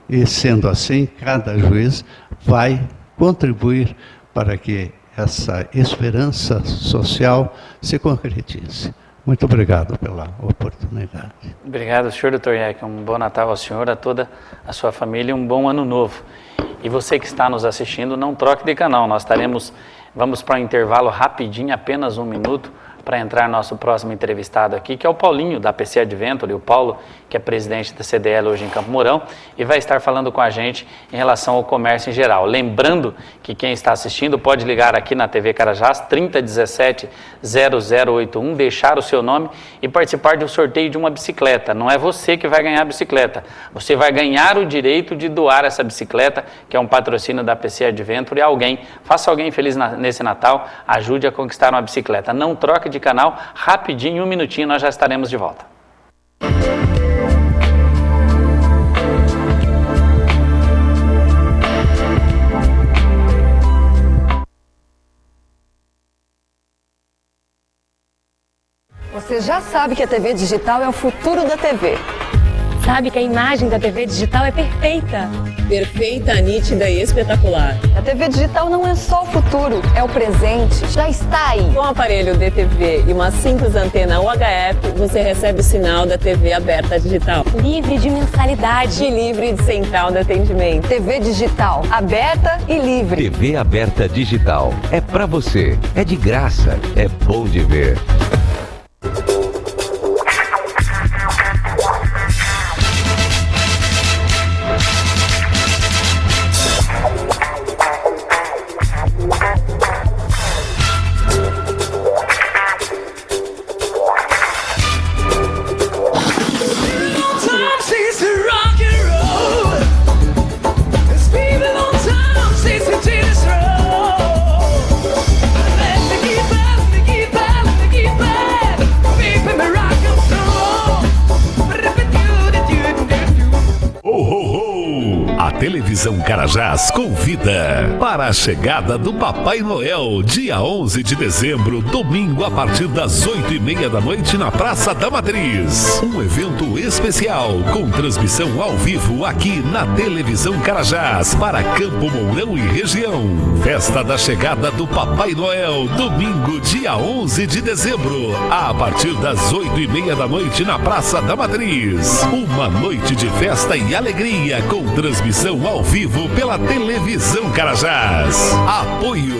E, sendo assim, cada juiz vai contribuir para que essa esperança social se concretize. Muito obrigado pela oportunidade. Obrigado, senhor Dr. Rieck. Um bom Natal ao senhor, a toda a sua família e um bom ano novo. E você que está nos assistindo, não troque de canal. Vamos para um intervalo rapidinho, apenas 1 minuto, para entrar nosso próximo entrevistado aqui, que é o Paulinho, da PC Adventure, o Paulo, que é presidente da CDL hoje em Campo Mourão, e vai estar falando com a gente em relação ao comércio em geral. Lembrando que quem está assistindo pode ligar aqui na TV Carajás, 3017-0081, deixar o seu nome e participar do sorteio de uma bicicleta. Não é você que vai ganhar a bicicleta, você vai ganhar o direito de doar essa bicicleta, que é um patrocínio da PC Adventure, a alguém. Faça alguém feliz nesse Natal, ajude a conquistar uma bicicleta. Não troque de canal, rapidinho, 1 minutinho, nós já estaremos de volta. Você já sabe que a TV digital é o futuro da TV. Sabe que a imagem da TV digital é perfeita. Perfeita, nítida e espetacular. A TV digital não é só o futuro, é o presente. Já está aí. Com o aparelho DTV e uma simples antena UHF, você recebe o sinal da TV aberta digital. Livre de mensalidade. E livre de central de atendimento. TV digital, aberta e livre. TV aberta digital. É pra você. É de graça. É bom de ver. Televisão Carajás convida para a chegada do Papai Noel, dia 11 de dezembro, domingo, a partir das 8h30 da noite na Praça da Matriz. Um evento especial com transmissão ao vivo aqui na Televisão Carajás para Campo Mourão e região. Festa da chegada do Papai Noel, domingo, dia 11 de dezembro, a partir das 8h30 da noite na Praça da Matriz. Uma noite de festa e alegria com transmissão ao vivo pela Televisão Carajás. Apoio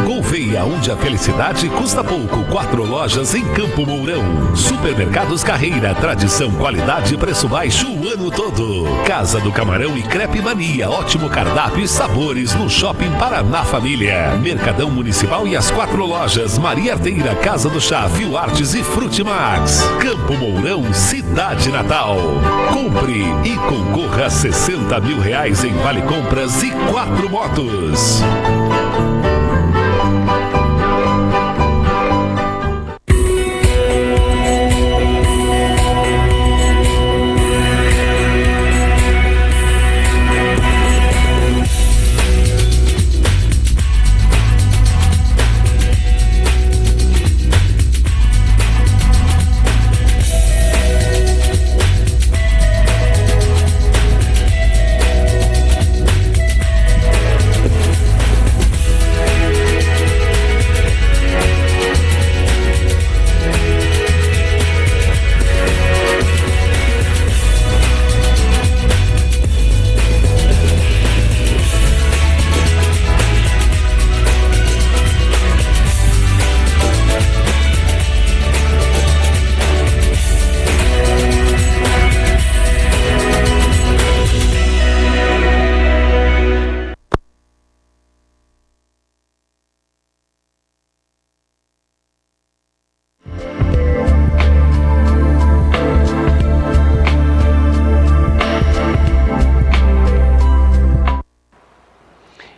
Gouveia, onde a felicidade custa pouco. 4 lojas em Campo Mourão. Supermercados Carreira, tradição, qualidade e preço baixo o ano todo. Casa do Camarão e Crepe Mania, ótimo cardápio e sabores no Shopping Paraná Família. Mercadão Municipal e as 4 lojas Maria Arteira, Casa do Chá, Fio Artes e Frutimax. Campo Mourão, Cidade Natal. Compre e concorra a R$60 mil em vale compras e 4 motos.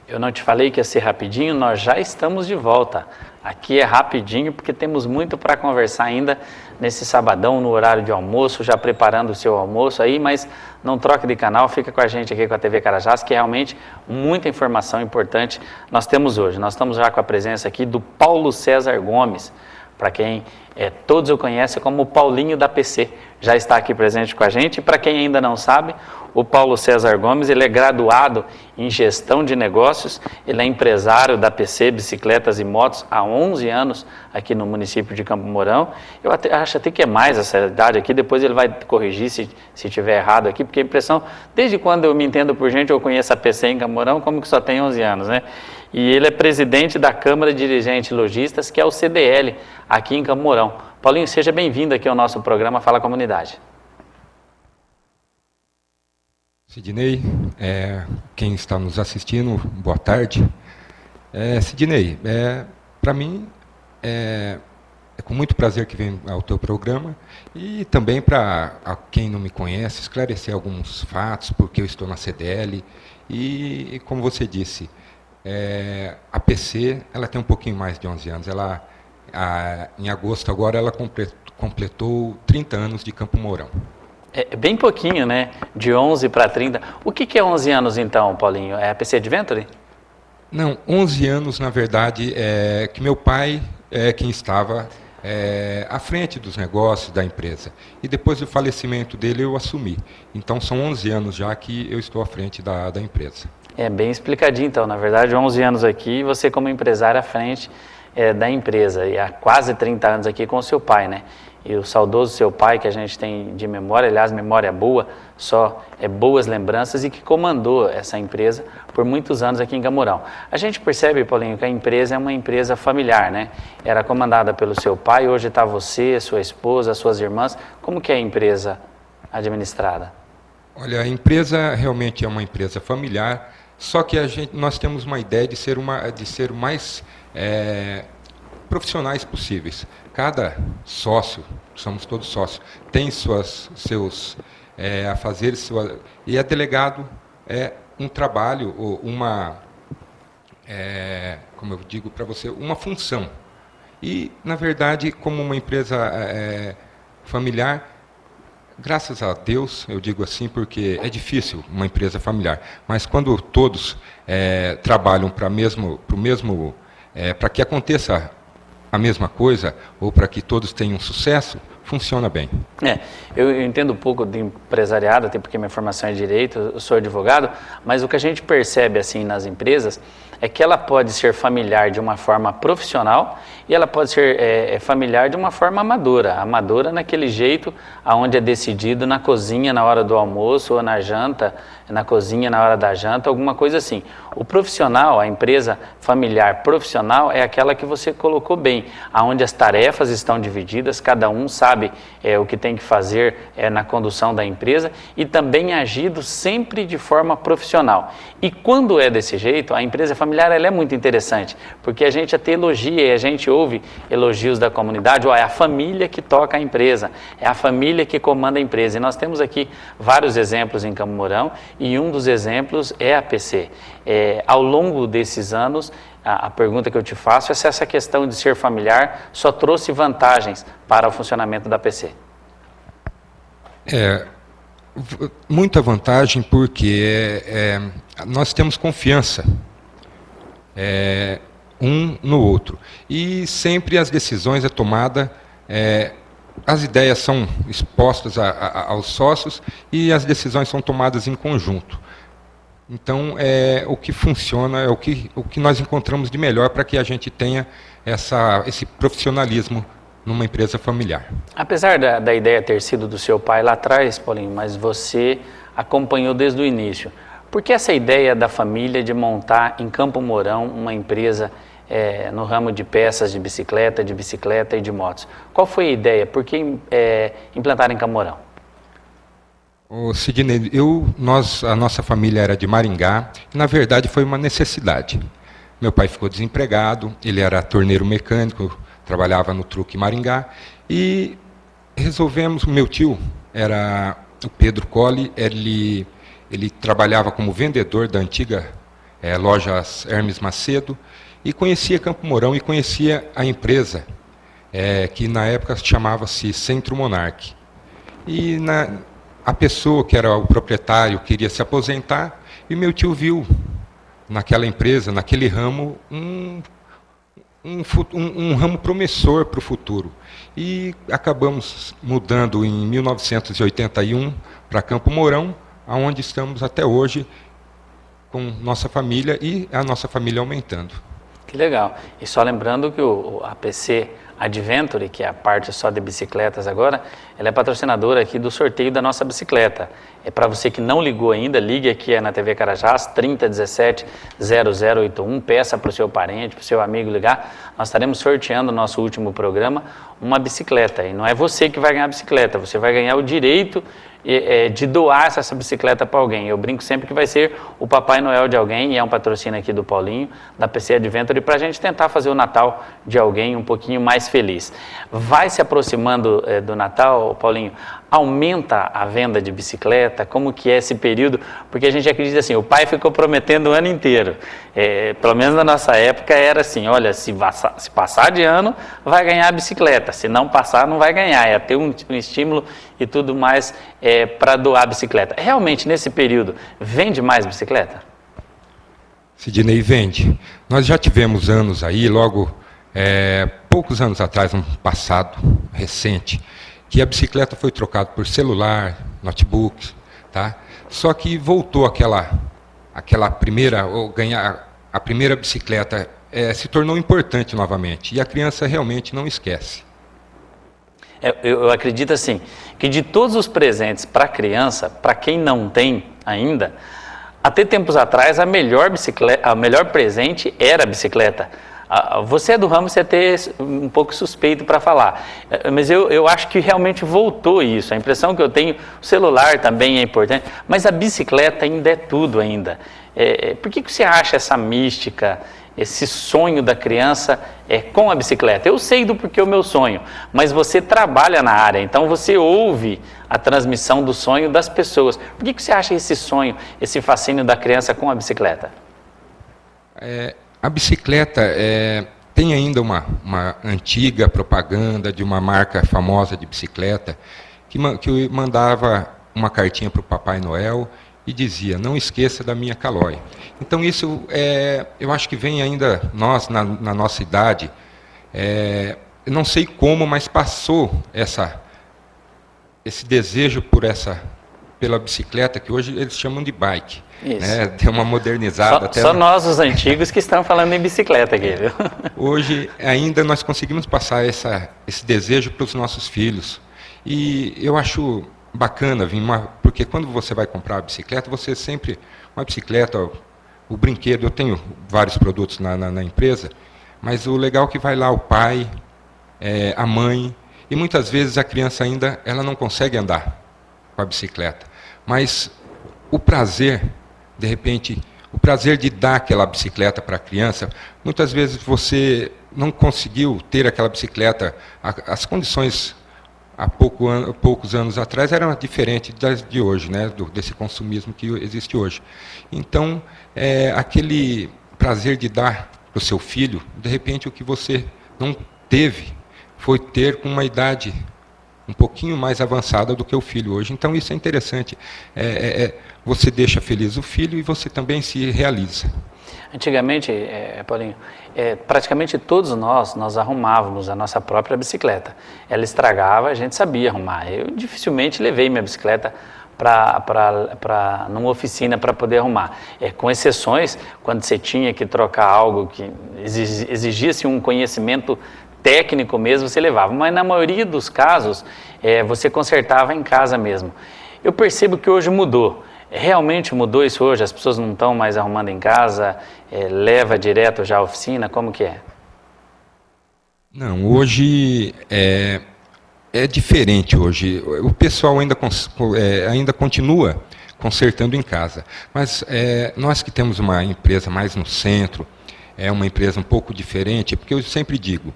Eu não te falei que ia ser rapidinho, nós já estamos de volta. Aqui é rapidinho porque temos muito para conversar ainda nesse sabadão, no horário de almoço, já preparando o seu almoço aí, mas não troque de canal, fica com a gente aqui com a TV Carajás, que realmente muita informação importante nós temos hoje. Nós estamos já com a presença aqui do Paulo César Gomes, para quem todos o conhecem como o Paulinho da PC, já está aqui presente com a gente. E para quem ainda não sabe, o Paulo César Gomes, ele é graduado em gestão de negócios, ele é empresário da PC Bicicletas e Motos há 11 anos aqui no município de Campo Mourão. Eu acho até que é mais essa idade aqui, depois ele vai corrigir se estiver errado aqui, porque a impressão, desde quando eu me entendo por gente, eu conheço a PC em Campo Mourão, como que só tem 11 anos, né? E ele é presidente da Câmara de Dirigentes Lojistas, que é o CDL, aqui em Campo Mourão. Paulinho, seja bem-vindo aqui ao nosso programa Fala Comunidade. Sidney, quem está nos assistindo, boa tarde. Sidney, para mim é com muito prazer que venho ao teu programa e também para quem não me conhece, esclarecer alguns fatos, porque eu estou na CDL e como você disse, a completou 30 anos de Campo Mourão. É bem pouquinho, né? De 11 para 30. O que é 11 anos então, Paulinho? É a PC Adventure? Não, 11 anos, na verdade, é que meu pai é quem estava à frente dos negócios da empresa. E depois do falecimento dele, eu assumi. Então, são 11 anos já que eu estou à frente da empresa. É bem explicadinho, então. Na verdade, 11 anos aqui, você como empresário à frente da empresa. E há quase 30 anos aqui com o seu pai, né? E o saudoso seu pai, que a gente tem de memória, aliás, memória boa, só boas lembranças, e que comandou essa empresa por muitos anos aqui em Camorão. A gente percebe, Paulinho, que a empresa é uma empresa familiar, né? Era comandada pelo seu pai, hoje está você, sua esposa, suas irmãs. Como que é a empresa administrada? Olha, a empresa realmente é uma empresa familiar, só que nós temos uma ideia de ser o mais profissionais possíveis. Cada sócio, somos todos sócios, tem seus afazeres, e é delegado um trabalho, ou como eu digo para você, uma função. E, na verdade, como uma empresa familiar, graças a Deus, eu digo assim, porque é difícil uma empresa familiar, mas quando todos trabalham para que aconteça a mesma coisa, ou para que todos tenham sucesso, funciona bem. Eu entendo um pouco de empresariado, até porque minha formação é direito, eu sou advogado, mas o que a gente percebe assim nas empresas é que ela pode ser familiar de uma forma profissional e ela pode ser familiar de uma forma amadora naquele jeito aonde é decidido na cozinha na hora do almoço ou na janta, na cozinha na hora da janta, alguma coisa assim. O profissional, a empresa familiar profissional é aquela que você colocou bem, aonde as tarefas estão divididas, cada um sabe o que tem que fazer na condução da empresa e também agido sempre de forma profissional. E quando é desse jeito, a empresa familiar ela é muito interessante, porque a gente até elogia e a gente ouve elogios da comunidade, é a família que toca a empresa, é a família que comanda a empresa. E nós temos aqui vários exemplos em Campo Mourão e um dos exemplos é a PC. Ao longo desses anos, a pergunta que eu te faço é se essa questão de ser familiar só trouxe vantagens para o funcionamento da PC. Muita vantagem, porque nós temos confiança um no outro. E sempre as decisões tomadas, as ideias são expostas aos sócios e as decisões são tomadas em conjunto. Então, o que funciona, o que nós encontramos de melhor para que a gente tenha esse profissionalismo numa empresa familiar. Apesar da ideia ter sido do seu pai lá atrás, Paulinho, mas você acompanhou desde o início. Por que essa ideia da família de montar em Campo Mourão uma empresa no ramo de peças de bicicleta e de motos? Qual foi a ideia? Por que implantar em Campo Mourão? Sidney, a nossa família era de Maringá, e na verdade foi uma necessidade. Meu pai ficou desempregado, ele era torneiro mecânico, trabalhava no truque Maringá, e resolvemos, meu tio era o Pedro Colli, ele trabalhava como vendedor da antiga loja Hermes Macedo, e conhecia Campo Mourão e conhecia a empresa, que na época chamava-se Centro Monarch. E a pessoa que era o proprietário queria se aposentar, e meu tio viu naquela empresa, naquele ramo, um ramo promissor para o futuro. E acabamos mudando em 1981 para Campo Mourão, onde estamos até hoje com nossa família e a nossa família aumentando. Que legal. E só lembrando que a PC Adventure, que é a parte só de bicicletas agora, ela é patrocinadora aqui do sorteio da nossa bicicleta. Para você que não ligou ainda, ligue aqui na TV Carajás, 3017-0081, peça para o seu parente, para o seu amigo ligar. Nós estaremos sorteando no nosso último programa uma bicicleta. E não é você que vai ganhar a bicicleta, você vai ganhar o direito de doar essa bicicleta para alguém. Eu brinco sempre que vai ser o Papai Noel de alguém, e é um patrocínio aqui do Paulinho, da PC Adventure, para a gente tentar fazer o Natal de alguém um pouquinho mais feliz. Vai se aproximando do Natal, Paulinho, aumenta a venda de bicicleta? Como que é esse período? Porque a gente acredita assim, o pai ficou prometendo o ano inteiro. Pelo menos na nossa época era assim, olha, se passar de ano, vai ganhar a bicicleta. Se não passar, não vai ganhar. É ter um estímulo e tudo mais para doar a bicicleta. Realmente, nesse período, vende mais bicicleta? Sidney, vende. Nós já tivemos anos aí, logo, poucos anos atrás, um passado recente, que a bicicleta foi trocada por celular, notebook, tá? Só que voltou aquela primeira, ou ganhar a primeira bicicleta, se tornou importante novamente, e a criança realmente não esquece. Eu acredito assim, que de todos os presentes para a criança, para quem não tem ainda, até tempos atrás a melhor presente era a bicicleta. Você é do ramo, você é até um pouco suspeito para falar, mas eu acho que realmente voltou isso. A impressão que eu tenho, o celular também é importante, mas a bicicleta ainda é tudo ainda. Por que você acha essa mística, esse sonho da criança com a bicicleta? Eu sei do porquê o meu sonho, mas você trabalha na área, então você ouve a transmissão do sonho das pessoas. Por que você acha esse sonho, esse fascínio da criança com a bicicleta? A bicicleta tem ainda uma antiga propaganda de uma marca famosa de bicicleta que mandava uma cartinha para o Papai Noel e dizia, não esqueça da minha Caloi. Então isso, eu acho que vem ainda, nós, na nossa idade, eu não sei como, mas passou esse desejo pela bicicleta, que hoje eles chamam de bike. Né? Tem uma modernizada. Só nós, os antigos, que estão falando em bicicleta aqui, viu? Hoje, ainda nós conseguimos passar esse desejo para os nossos filhos. E eu acho bacana, porque quando você vai comprar a bicicleta, você sempre... Uma bicicleta, o brinquedo, eu tenho vários produtos na empresa, mas o legal é que vai lá o pai, a mãe, e muitas vezes a criança ainda ela não consegue andar com a bicicleta. Mas o prazer, de repente, o prazer de dar aquela bicicleta para a criança, muitas vezes você não conseguiu ter aquela bicicleta, as condições há poucos anos atrás eram diferentes das de hoje, né, desse consumismo que existe hoje. Então, aquele prazer de dar para o seu filho, de repente o que você não teve foi ter com uma idade um pouquinho mais avançada do que o filho hoje. Então isso é interessante. Você deixa feliz o filho e você também se realiza. Antigamente, Paulinho, praticamente todos nós arrumávamos a nossa própria bicicleta. Ela estragava, a gente sabia arrumar. Eu dificilmente levei minha bicicleta numa oficina para poder arrumar. Com exceções, quando você tinha que trocar algo que exigia-se um conhecimento técnico mesmo, você levava. Mas na maioria dos casos, você consertava em casa mesmo. Eu percebo que hoje mudou. Realmente mudou isso hoje? As pessoas não estão mais arrumando em casa, leva direto já à oficina? Como que é? Não, hoje é diferente hoje. O pessoal ainda continua consertando em casa. Mas nós que temos uma empresa mais no centro, é uma empresa um pouco diferente, porque eu sempre digo,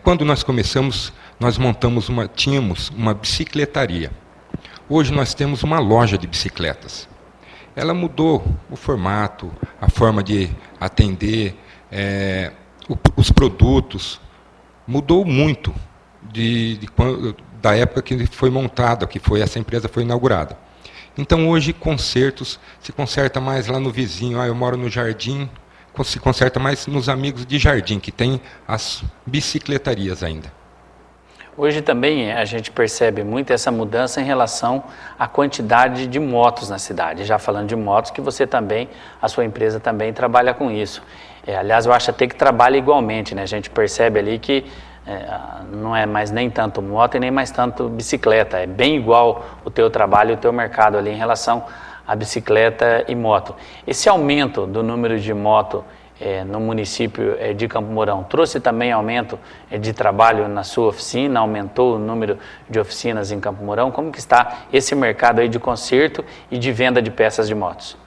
quando nós começamos, nós tínhamos uma bicicletaria. Hoje nós temos uma loja de bicicletas. Ela mudou o formato, a forma de atender, os produtos. Mudou muito da época que foi montada, essa empresa foi inaugurada. Então hoje consertos, se conserta mais lá no vizinho, eu moro no jardim, se conserta mais nos amigos de jardim, que tem as bicicletarias ainda. Hoje também a gente percebe muito essa mudança em relação à quantidade de motos na cidade. Já falando de motos, que você também, a sua empresa também trabalha com isso. Aliás, eu acho até que trabalha igualmente, né? A gente percebe ali que não é mais nem tanto moto e nem mais tanto bicicleta. É bem igual o teu trabalho e o teu mercado ali em relação à bicicleta e moto. Esse aumento do número de moto no município de Campo Mourão trouxe também aumento de trabalho na sua oficina, aumentou o número de oficinas em Campo Mourão? Como que está esse mercado aí de conserto e de venda de peças de motos?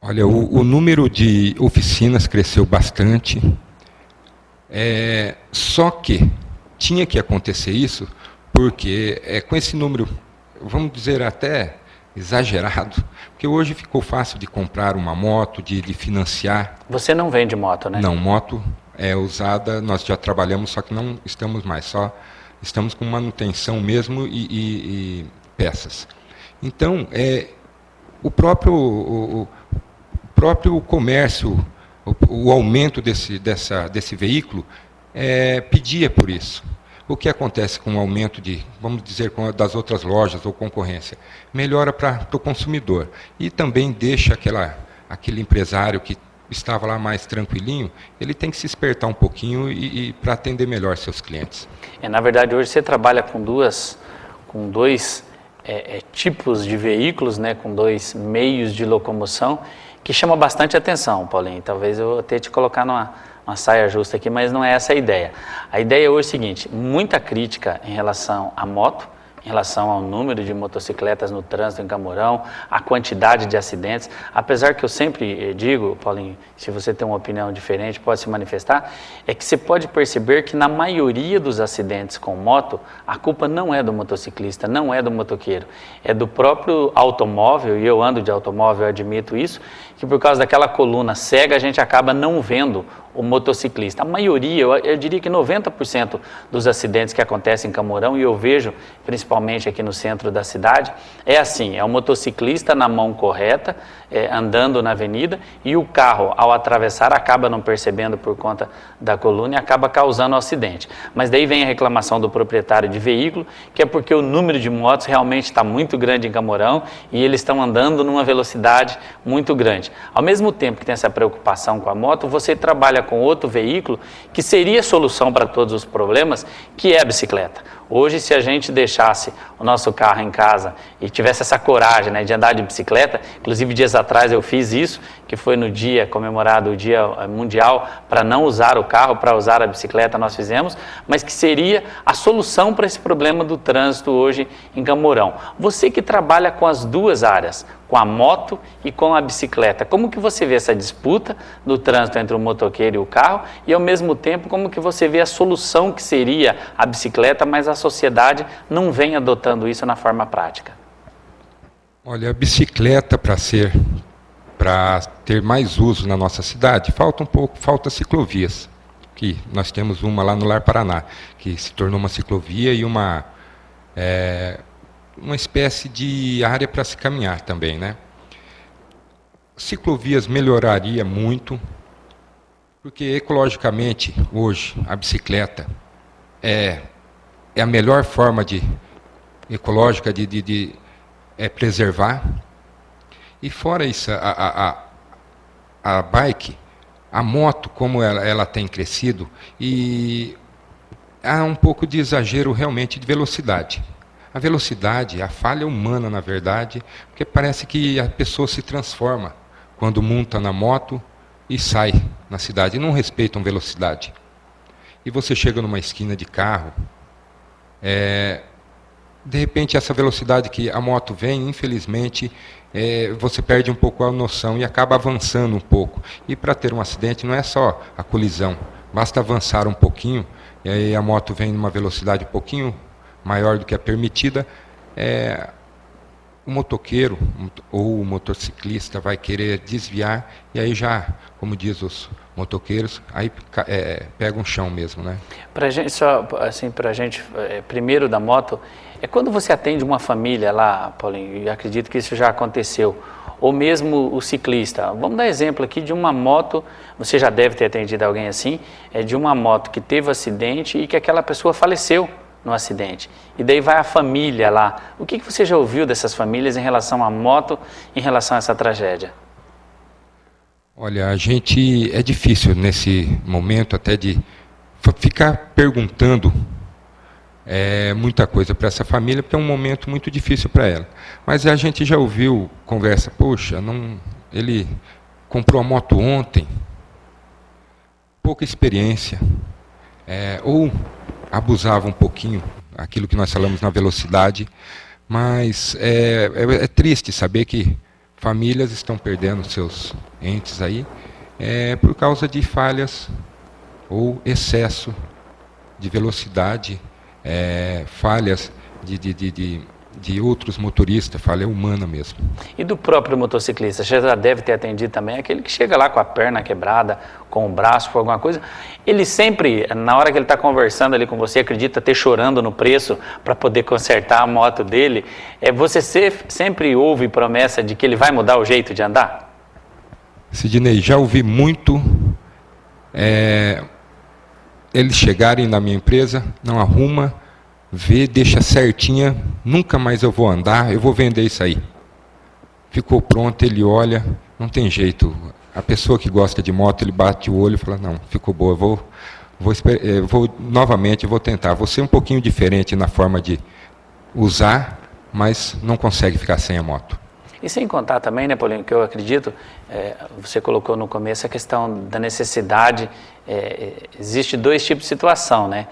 Olha, o número de oficinas cresceu bastante, só que tinha que acontecer isso porque com esse número, vamos dizer até exagerado, porque hoje ficou fácil de comprar uma moto, de financiar. Você não vende moto, né? Não, moto é usada, nós já trabalhamos, só que não estamos mais, só estamos com manutenção mesmo e peças. Então, o próprio comércio, o aumento desse veículo pedia por isso. O que acontece com o aumento vamos dizer, das outras lojas ou concorrência? Melhora para o consumidor e também deixa aquele empresário que estava lá mais tranquilinho, ele tem que se espertar um pouquinho e para atender melhor seus clientes. Na verdade, hoje você trabalha com dois tipos de veículos, né, com 2 meios de locomoção, que chama bastante atenção, Paulinho. Talvez eu vou ter que te colocar numa saia justa aqui, mas não é essa a ideia. A ideia hoje é o seguinte: muita crítica em relação à moto, em relação ao número de motocicletas no trânsito em Camorão, a quantidade de acidentes. Apesar que eu sempre digo, Paulinho, se você tem uma opinião diferente, pode se manifestar, é que você pode perceber que na maioria dos acidentes com moto, a culpa não é do motociclista, não é do motoqueiro, é do próprio automóvel, e eu ando de automóvel, eu admito isso, que por causa daquela coluna cega a gente acaba não vendo o motociclista. A maioria, eu diria que 90% dos acidentes que acontecem em Camorão, e eu vejo principalmente aqui no centro da cidade, é assim, é o motociclista na mão correta, andando na avenida, e o carro, ao atravessar, acaba não percebendo por conta da coluna e acaba causando o acidente. Mas daí vem a reclamação do proprietário de veículo, que é porque o número de motos realmente está muito grande em Camorão e eles estão andando numa velocidade muito grande. Ao mesmo tempo que tem essa preocupação com a moto, você trabalha com outro veículo que seria solução para todos os problemas, que é a bicicleta. Hoje, se a gente deixasse o nosso carro em casa e tivesse essa coragem, né, de andar de bicicleta, inclusive dias atrás eu fiz isso, que foi no dia comemorado o Dia Mundial para não usar o carro, para usar a bicicleta, nós fizemos, mas que seria a solução para esse problema do trânsito hoje em Camorão. Você que trabalha com as duas áreas, com a moto e com a bicicleta, como que você vê essa disputa do trânsito entre o motoqueiro e o carro e, ao mesmo tempo, como que você vê a solução que seria a bicicleta, mas a sociedade não vem adotando isso na forma prática? Olha, a bicicleta, para ter mais uso na nossa cidade, falta ciclovias, que nós temos uma lá no Lar Paraná, que se tornou uma ciclovia e uma espécie de área para se caminhar também, né? Ciclovias melhoraria muito, porque ecologicamente, hoje, a bicicleta é a melhor forma ecológica de preservar. E fora isso, a bike, a moto, como ela tem crescido, e há um pouco de exagero realmente de velocidade. A velocidade, a falha humana, na verdade, porque parece que a pessoa se transforma quando monta na moto e sai na cidade, e não respeitam velocidade. E você chega numa esquina de carro, de repente essa velocidade que a moto vem, infelizmente, você perde um pouco a noção e acaba avançando um pouco. E para ter um acidente não é só a colisão, basta avançar um pouquinho, e aí a moto vem numa velocidade um pouquinho maior do que a permitida, o motoqueiro ou o motociclista vai querer desviar, e aí já, como diz os motoqueiros, aí pega um chão mesmo, né? Pra gente, só assim, pra gente, primeiro da moto, quando você atende uma família lá, Paulinho, e acredito que isso já aconteceu, ou mesmo o ciclista, vamos dar exemplo aqui de uma moto, você já deve ter atendido alguém assim, de uma moto que teve acidente e que aquela pessoa faleceu no acidente. E daí vai a família lá. O que você já ouviu dessas famílias em relação à moto, em relação a essa tragédia? Olha, é difícil nesse momento até de ficar perguntando muita coisa para essa família, porque é um momento muito difícil para ela. Mas a gente já ouviu conversa, poxa, ele comprou a moto ontem, pouca experiência, ou abusava um pouquinho, aquilo que nós falamos na velocidade, mas é triste saber que famílias estão perdendo seus entes aí por causa de falhas ou excesso de velocidade falhas de outros motoristas, falha humana mesmo. E do próprio motociclista, você já deve ter atendido também aquele que chega lá com a perna quebrada, com o braço, com alguma coisa, ele sempre, na hora que ele está conversando ali com você, acredita ter chorando no preço para poder consertar a moto dele, você sempre ouve promessa de que ele vai mudar o jeito de andar? Sidney, já ouvi muito eles chegarem na minha empresa, não arruma, vê, deixa certinha, nunca mais eu vou andar, eu vou vender isso aí. Ficou pronto, ele olha, não tem jeito. A pessoa que gosta de moto, ele bate o olho e fala, não, ficou boa, vou novamente, vou tentar. Vou ser um pouquinho diferente na forma de usar, mas não consegue ficar sem a moto. E sem contar também, né, Paulinho, que eu acredito, você colocou no começo a questão da necessidade, existe dois tipos de situação, né?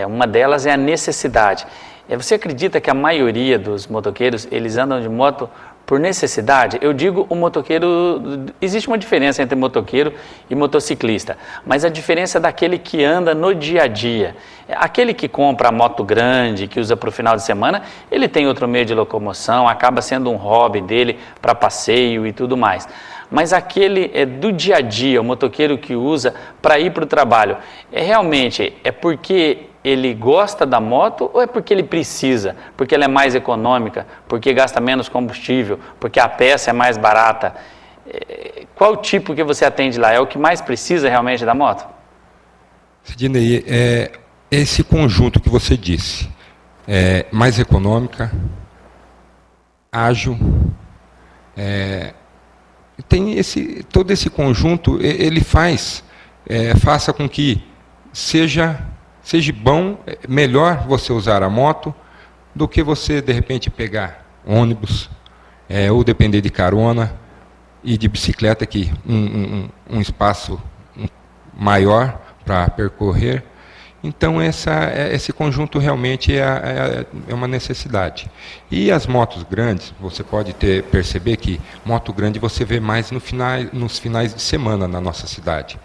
Uma delas é a necessidade. Você acredita que a maioria dos motoqueiros, eles andam de moto por necessidade? Eu digo o motoqueiro, existe uma diferença entre motoqueiro e motociclista, mas a diferença é daquele que anda no dia a dia. Aquele que compra a moto grande, que usa para o final de semana, ele tem outro meio de locomoção, acaba sendo um hobby dele para passeio e tudo mais. Mas aquele do dia a dia, o motoqueiro que usa para ir para o trabalho, realmente é porque ele gosta da moto ou é porque ele precisa? Porque ela é mais econômica, porque gasta menos combustível, porque a peça é mais barata? Qual tipo que você atende lá? É o que mais precisa realmente da moto? Sidney, esse conjunto que você disse, mais econômica, ágil, tem todo esse conjunto, ele faça com que seja bom, melhor você usar a moto do que você, de repente, pegar ônibus, ou depender de carona, e de bicicleta, que um espaço maior para percorrer. Então, esse conjunto realmente é uma necessidade. E as motos grandes, você pode perceber que moto grande você vê mais nos finais de semana na nossa cidade.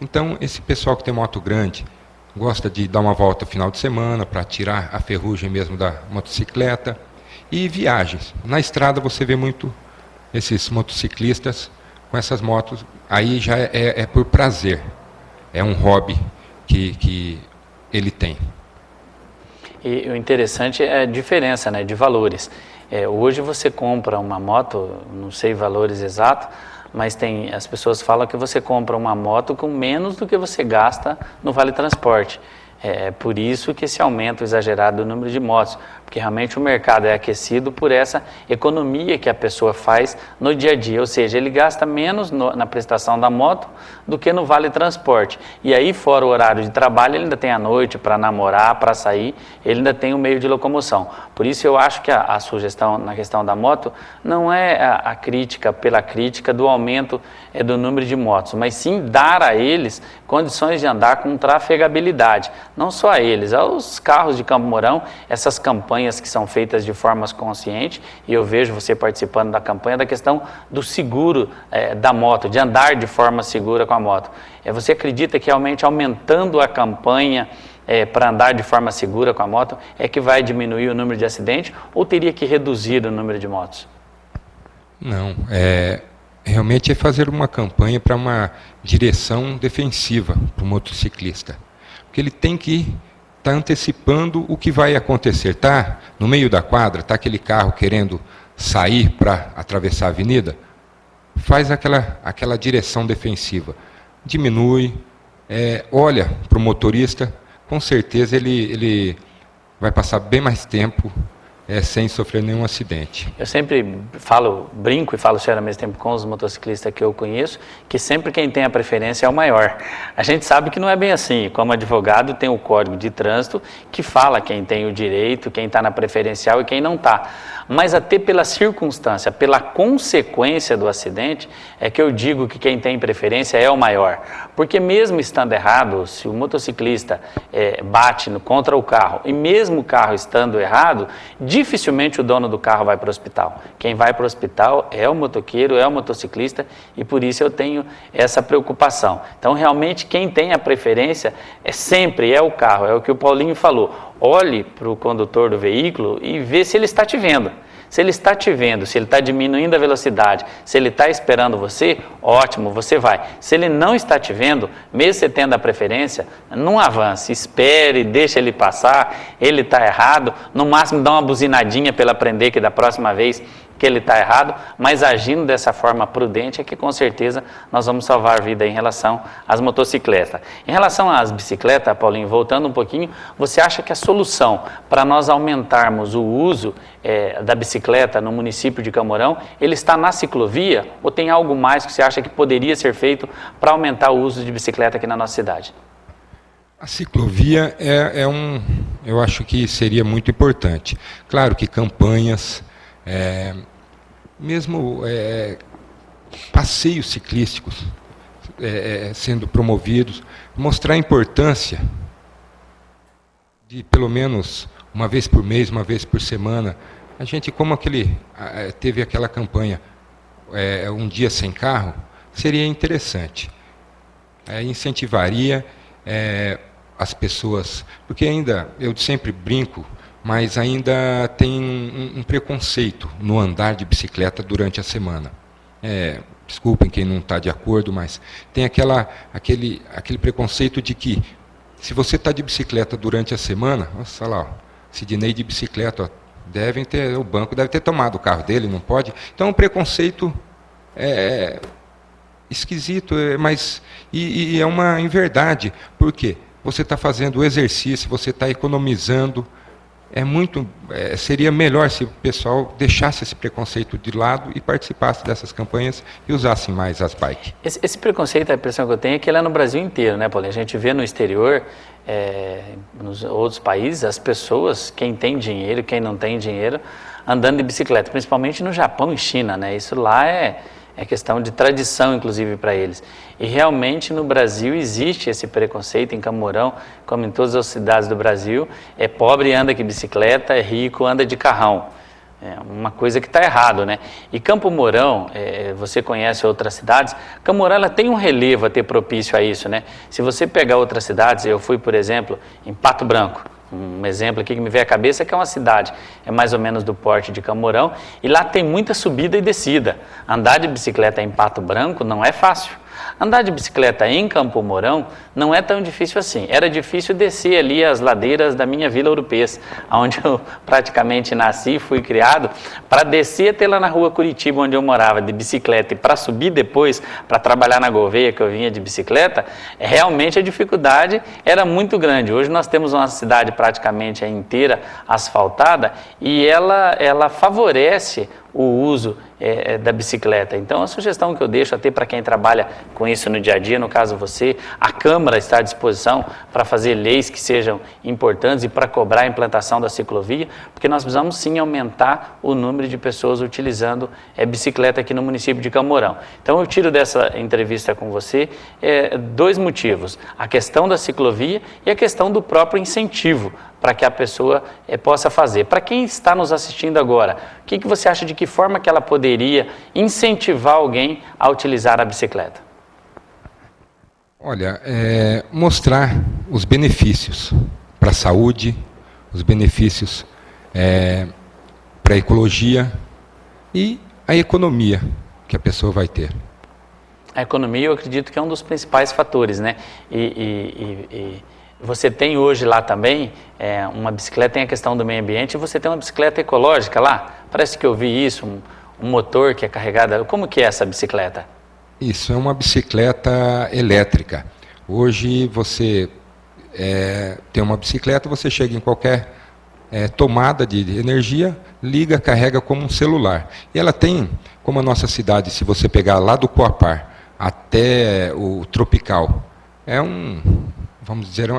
Então, esse pessoal que tem moto grande, gosta de dar uma volta no final de semana para tirar a ferrugem mesmo da motocicleta. E viagens. Na estrada você vê muito esses motociclistas com essas motos. Aí já é por prazer. É um hobby que ele tem. E o interessante é a diferença, né, de valores. Hoje você compra uma moto, não sei valores exatos, mas as pessoas falam que você compra uma moto com menos do que você gasta no Vale Transporte. É por isso que esse aumento exagerado do número de motos, porque realmente o mercado é aquecido por essa economia que a pessoa faz no dia a dia, ou seja, ele gasta menos na prestação da moto do que no Vale Transporte. E aí, fora o horário de trabalho, ele ainda tem a noite para namorar, para sair, ele ainda tem um meio de locomoção. Por isso eu acho que a sugestão na questão da moto não é a crítica pela crítica do aumento do número de motos, mas sim dar a eles condições de andar com trafegabilidade. Não só a eles, aos carros de Campo Mourão, essas campanhas que são feitas de forma consciente, e eu vejo você participando da campanha da questão do seguro da moto, de andar de forma segura com a moto. Você acredita que realmente aumentando a campanha para andar de forma segura com a moto é que vai diminuir o número de acidentes ou teria que reduzir o número de motos? Não, realmente é fazer uma campanha para uma direção defensiva para o motociclista. Porque ele tem que estar antecipando o que vai acontecer. Está no meio da quadra, está aquele carro querendo sair para atravessar a avenida, faz aquela direção defensiva. Diminui, olha para o motorista, com certeza ele vai passar bem mais tempo sem sofrer nenhum acidente. Eu sempre brinco e falo sério ao mesmo tempo com os motociclistas que eu conheço, que sempre quem tem a preferência é o maior. A gente sabe que não é bem assim. Como advogado, tem o Código de Trânsito que fala quem tem o direito, quem está na preferencial e quem não está. Mas até pela circunstância, pela consequência do acidente, é que eu digo que quem tem preferência é o maior. Porque mesmo estando errado, se o motociclista bate contra o carro, e mesmo o carro estando errado, dificilmente o dono do carro vai para o hospital. Quem vai para o hospital é o motoqueiro, é o motociclista, e por isso eu tenho essa preocupação. Então, realmente, quem tem a preferência sempre é o carro, é o que o Paulinho falou. Olhe para o condutor do veículo e vê se ele está te vendo. Se ele está te vendo, se ele está diminuindo a velocidade, se ele está esperando você, ótimo, você vai. Se ele não está te vendo, mesmo você tendo a preferência, não avance, espere, deixa ele passar, ele está errado, no máximo dá uma buzinadinha para ele aprender que da próxima vez que ele está errado, mas agindo dessa forma prudente é que com certeza nós vamos salvar a vida em relação às motocicletas. Em relação às bicicletas, Paulinho, voltando um pouquinho, você acha que a solução para nós aumentarmos o uso da bicicleta no município de Camorão, ele está na ciclovia ou tem algo mais que você acha que poderia ser feito para aumentar o uso de bicicleta aqui na nossa cidade? A ciclovia eu acho que seria muito importante. Claro que campanhas, mesmo passeios ciclísticos sendo promovidos, mostrar a importância de pelo menos uma vez por mês, uma vez por semana, a gente, como teve aquela campanha um dia sem carro, seria interessante. Incentivaria as pessoas, porque ainda, eu sempre brinco, mas ainda tem um preconceito no andar de bicicleta durante a semana. Desculpem quem não está de acordo, mas tem aquele preconceito de que, se você está de bicicleta durante a semana, nossa lá, Sidney de bicicleta, o banco deve ter tomado o carro dele, não pode? Então, um preconceito esquisito, mas é uma inverdade. Por quê? Você está fazendo o exercício, você está economizando. Seria melhor se o pessoal deixasse esse preconceito de lado e participasse dessas campanhas e usassem mais as bikes. Esse preconceito, a impressão que eu tenho é que ele é no Brasil inteiro, né, Paulinho? A gente vê no exterior, nos outros países, as pessoas, quem tem dinheiro, quem não tem dinheiro, andando de bicicleta, principalmente no Japão e China, né? Isso lá é questão de tradição, inclusive, para eles. E realmente no Brasil existe esse preconceito, em Camorão, como em todas as cidades do Brasil, pobre anda de bicicleta, rico anda de carrão. É uma coisa que está errado, né? E Campo Mourão, você conhece outras cidades, Camorão ela tem um relevo a ter propício a isso, né? Se você pegar outras cidades, eu fui, por exemplo, em Pato Branco, um exemplo aqui que me veio à cabeça, que é uma cidade, mais ou menos do porte de Camorão, e lá tem muita subida e descida. Andar de bicicleta em Pato Branco não é fácil. Andar de bicicleta em Campo Mourão não é tão difícil assim. Era difícil descer ali as ladeiras da minha Vila Ouro-Pês, onde eu praticamente nasci e fui criado, para descer até lá na rua Curitiba, onde eu morava, de bicicleta, e para subir depois, para trabalhar na Gouveia, que eu vinha de bicicleta, realmente a dificuldade era muito grande. Hoje nós temos uma cidade praticamente inteira asfaltada e ela favorece o uso da bicicleta. Então, a sugestão que eu deixo até para quem trabalha com isso no dia a dia, no caso você, a Câmara está à disposição para fazer leis que sejam importantes e para cobrar a implantação da ciclovia, porque nós precisamos sim aumentar o número de pessoas utilizando bicicleta aqui no município de Camorão. Então, eu tiro dessa entrevista com você dois motivos: a questão da ciclovia e a questão do próprio incentivo para que a pessoa possa fazer. Para quem está nos assistindo agora, o que você acha, de que forma que ela poderia incentivar alguém a utilizar a bicicleta? Olha, mostrar os benefícios para a saúde, os benefícios para a ecologia e a economia que a pessoa vai ter. A economia, eu acredito que é um dos principais fatores, né? Você tem hoje lá também uma bicicleta, tem a questão do meio ambiente, e você tem uma bicicleta ecológica lá. Parece que eu vi isso, um motor que é carregado. Como que é essa bicicleta? Isso, é uma bicicleta elétrica. Hoje você tem uma bicicleta, você chega em qualquer tomada de energia, liga, carrega como um celular. E ela tem, como a nossa cidade, se você pegar lá do Coapar até o Tropical, vamos dizer,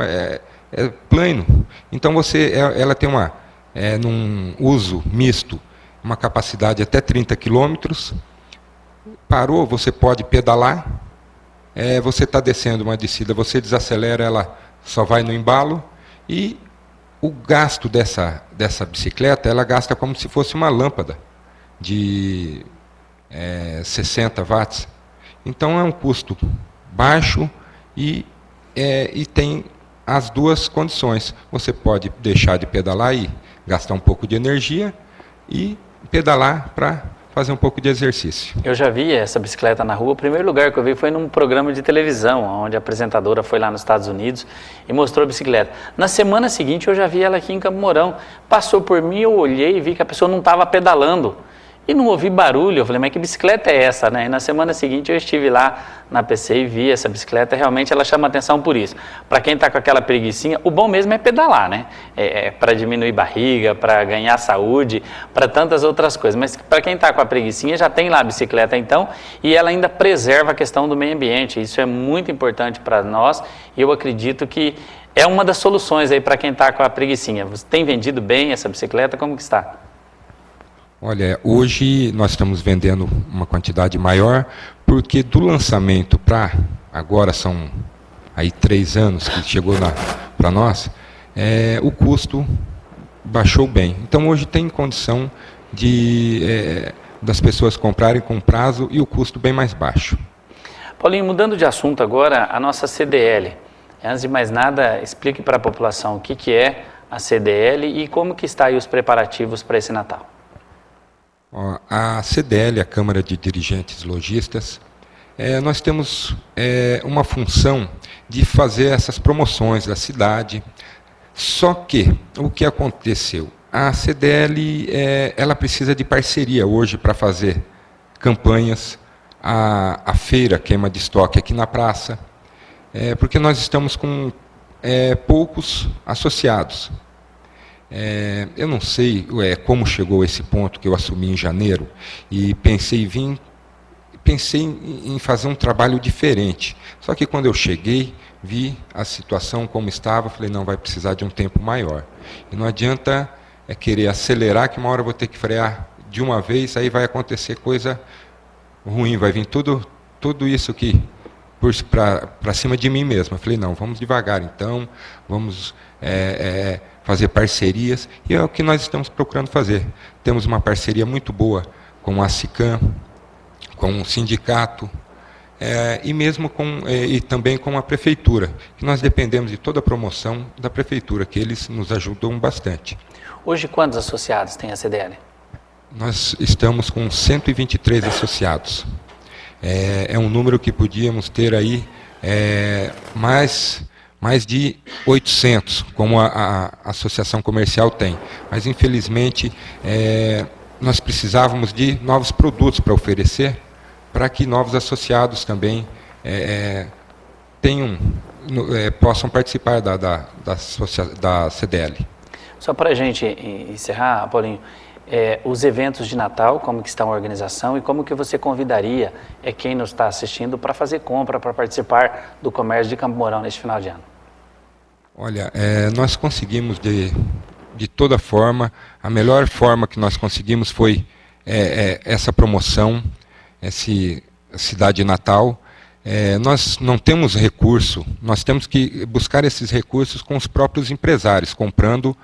plano. Então ela tem num uso misto, uma capacidade até 30 quilômetros. Parou, você pode pedalar. Você está descendo uma descida, você desacelera, ela só vai no embalo. E o gasto dessa bicicleta, ela gasta como se fosse uma lâmpada de 60 watts. Então é um custo baixo e tem as duas condições. Você pode deixar de pedalar e gastar um pouco de energia e pedalar para fazer um pouco de exercício. Eu já vi essa bicicleta na rua. O primeiro lugar que eu vi foi num programa de televisão, onde a apresentadora foi lá nos Estados Unidos e mostrou a bicicleta. Na semana seguinte eu já vi ela aqui em Campo Mourão. Passou por mim, eu olhei e vi que a pessoa não estava pedalando. E não ouvi barulho, eu falei, mas que bicicleta é essa, né? E na semana seguinte eu estive lá na PC e vi essa bicicleta, realmente ela chama atenção por isso. Para quem está com aquela preguicinha, o bom mesmo é pedalar, né? Para diminuir barriga, para ganhar saúde, para tantas outras coisas. Mas para quem está com a preguicinha, já tem lá a bicicleta então, e ela ainda preserva a questão do meio ambiente. Isso é muito importante para nós e eu acredito que é uma das soluções aí para quem está com a preguicinha. Você tem vendido bem essa bicicleta? Como que está? Olha, hoje nós estamos vendendo uma quantidade maior, porque do lançamento para agora, são aí 3 anos que chegou para nós, o custo baixou bem. Então hoje tem condição das pessoas comprarem com prazo e o custo bem mais baixo. Paulinho, mudando de assunto agora, a nossa CDL. Antes de mais nada, explique para a população o que é a CDL e como que está aí os preparativos para esse Natal. A CDL, a Câmara de Dirigentes Lojistas, nós temos uma função de fazer essas promoções da cidade, só que o que aconteceu? A CDL ela precisa de parceria hoje para fazer campanhas, a feira queima de estoque aqui na praça, porque nós estamos com poucos associados. Eu não sei como chegou a esse ponto que eu assumi em janeiro e pensei em fazer um trabalho diferente. Só que quando eu cheguei, vi a situação como estava, falei, não, vai precisar de um tempo maior. E não adianta querer acelerar, que uma hora eu vou ter que frear de uma vez, aí vai acontecer coisa ruim, vai vir tudo isso aqui para cima de mim mesmo. Eu falei, não, vamos devagar então, vamos fazer parcerias, e é o que nós estamos procurando fazer. Temos uma parceria muito boa com a SICAM, com o sindicato, e mesmo e também com a prefeitura, que nós dependemos de toda a promoção da prefeitura, que eles nos ajudam bastante. Hoje, quantos associados tem a CDL? Nós estamos com 123 associados. É um número que podíamos ter aí mais de 800, como a associação comercial tem. Mas, infelizmente, nós precisávamos de novos produtos para oferecer, para que novos associados também possam participar da CDL. Só para a gente encerrar, Paulinho, os eventos de Natal, como que estão a organização e como que você convidaria quem nos está assistindo para fazer compra, para participar do comércio de Campo Mourão neste final de ano? Olha, nós conseguimos de toda forma, a melhor forma que nós conseguimos foi essa promoção, essa Cidade Natal. Nós não temos recurso, nós temos que buscar esses recursos com os próprios empresários, comprando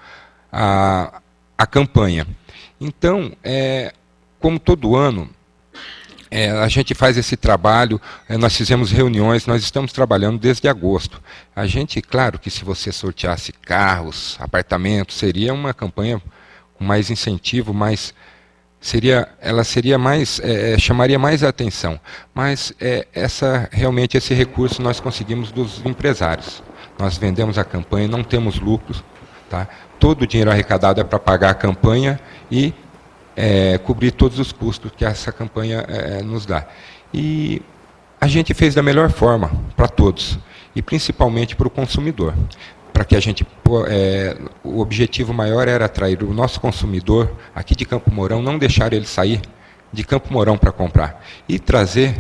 a campanha. Então, como todo ano, a gente faz esse trabalho, nós fizemos reuniões, nós estamos trabalhando desde agosto. A gente, claro que se você sorteasse carros, apartamentos, seria uma campanha com mais incentivo, ela seria mais, chamaria mais a atenção. Mas realmente esse recurso nós conseguimos dos empresários. Nós vendemos a campanha, não temos lucros, tá? Todo o dinheiro arrecadado é para pagar a campanha e cobrir todos os custos que essa campanha nos dá. E a gente fez da melhor forma para todos, e principalmente para o consumidor. Para que o objetivo maior era atrair o nosso consumidor aqui de Campo Mourão, não deixar ele sair de Campo Mourão para comprar, e trazer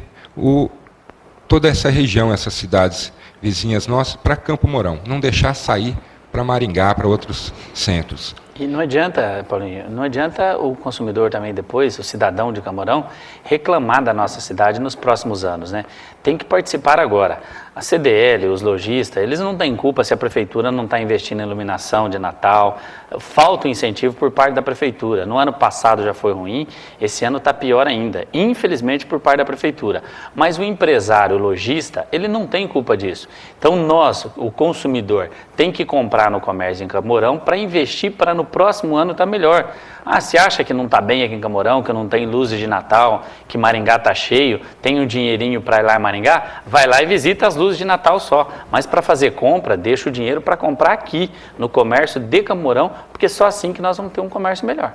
toda essa região, essas cidades vizinhas nossas, para Campo Mourão, não deixar sair para Maringá, para outros centros. E não adianta, Paulinho, não adianta o consumidor também depois, o cidadão de Campo Mourão, reclamar da nossa cidade nos próximos anos, né? Tem que participar agora. A CDL, os lojistas, eles não têm culpa se a prefeitura não está investindo em iluminação de Natal. Falta o incentivo por parte da prefeitura. No ano passado já foi ruim, esse ano está pior ainda, infelizmente por parte da prefeitura. Mas o empresário, o lojista, ele não tem culpa disso. Então nós, o consumidor, tem que comprar no comércio em Campo Mourão para investir para no próximo ano estar melhor. Ah, você acha que não está bem aqui em Campo Mourão, que não tem luzes de Natal, que Maringá está cheio, tem um dinheirinho para ir lá em Maringá? Vai lá e visita as luzes de Natal só. Mas para fazer compra, deixa o dinheiro para comprar aqui, no comércio de Campo Mourão, porque só assim que nós vamos ter um comércio melhor.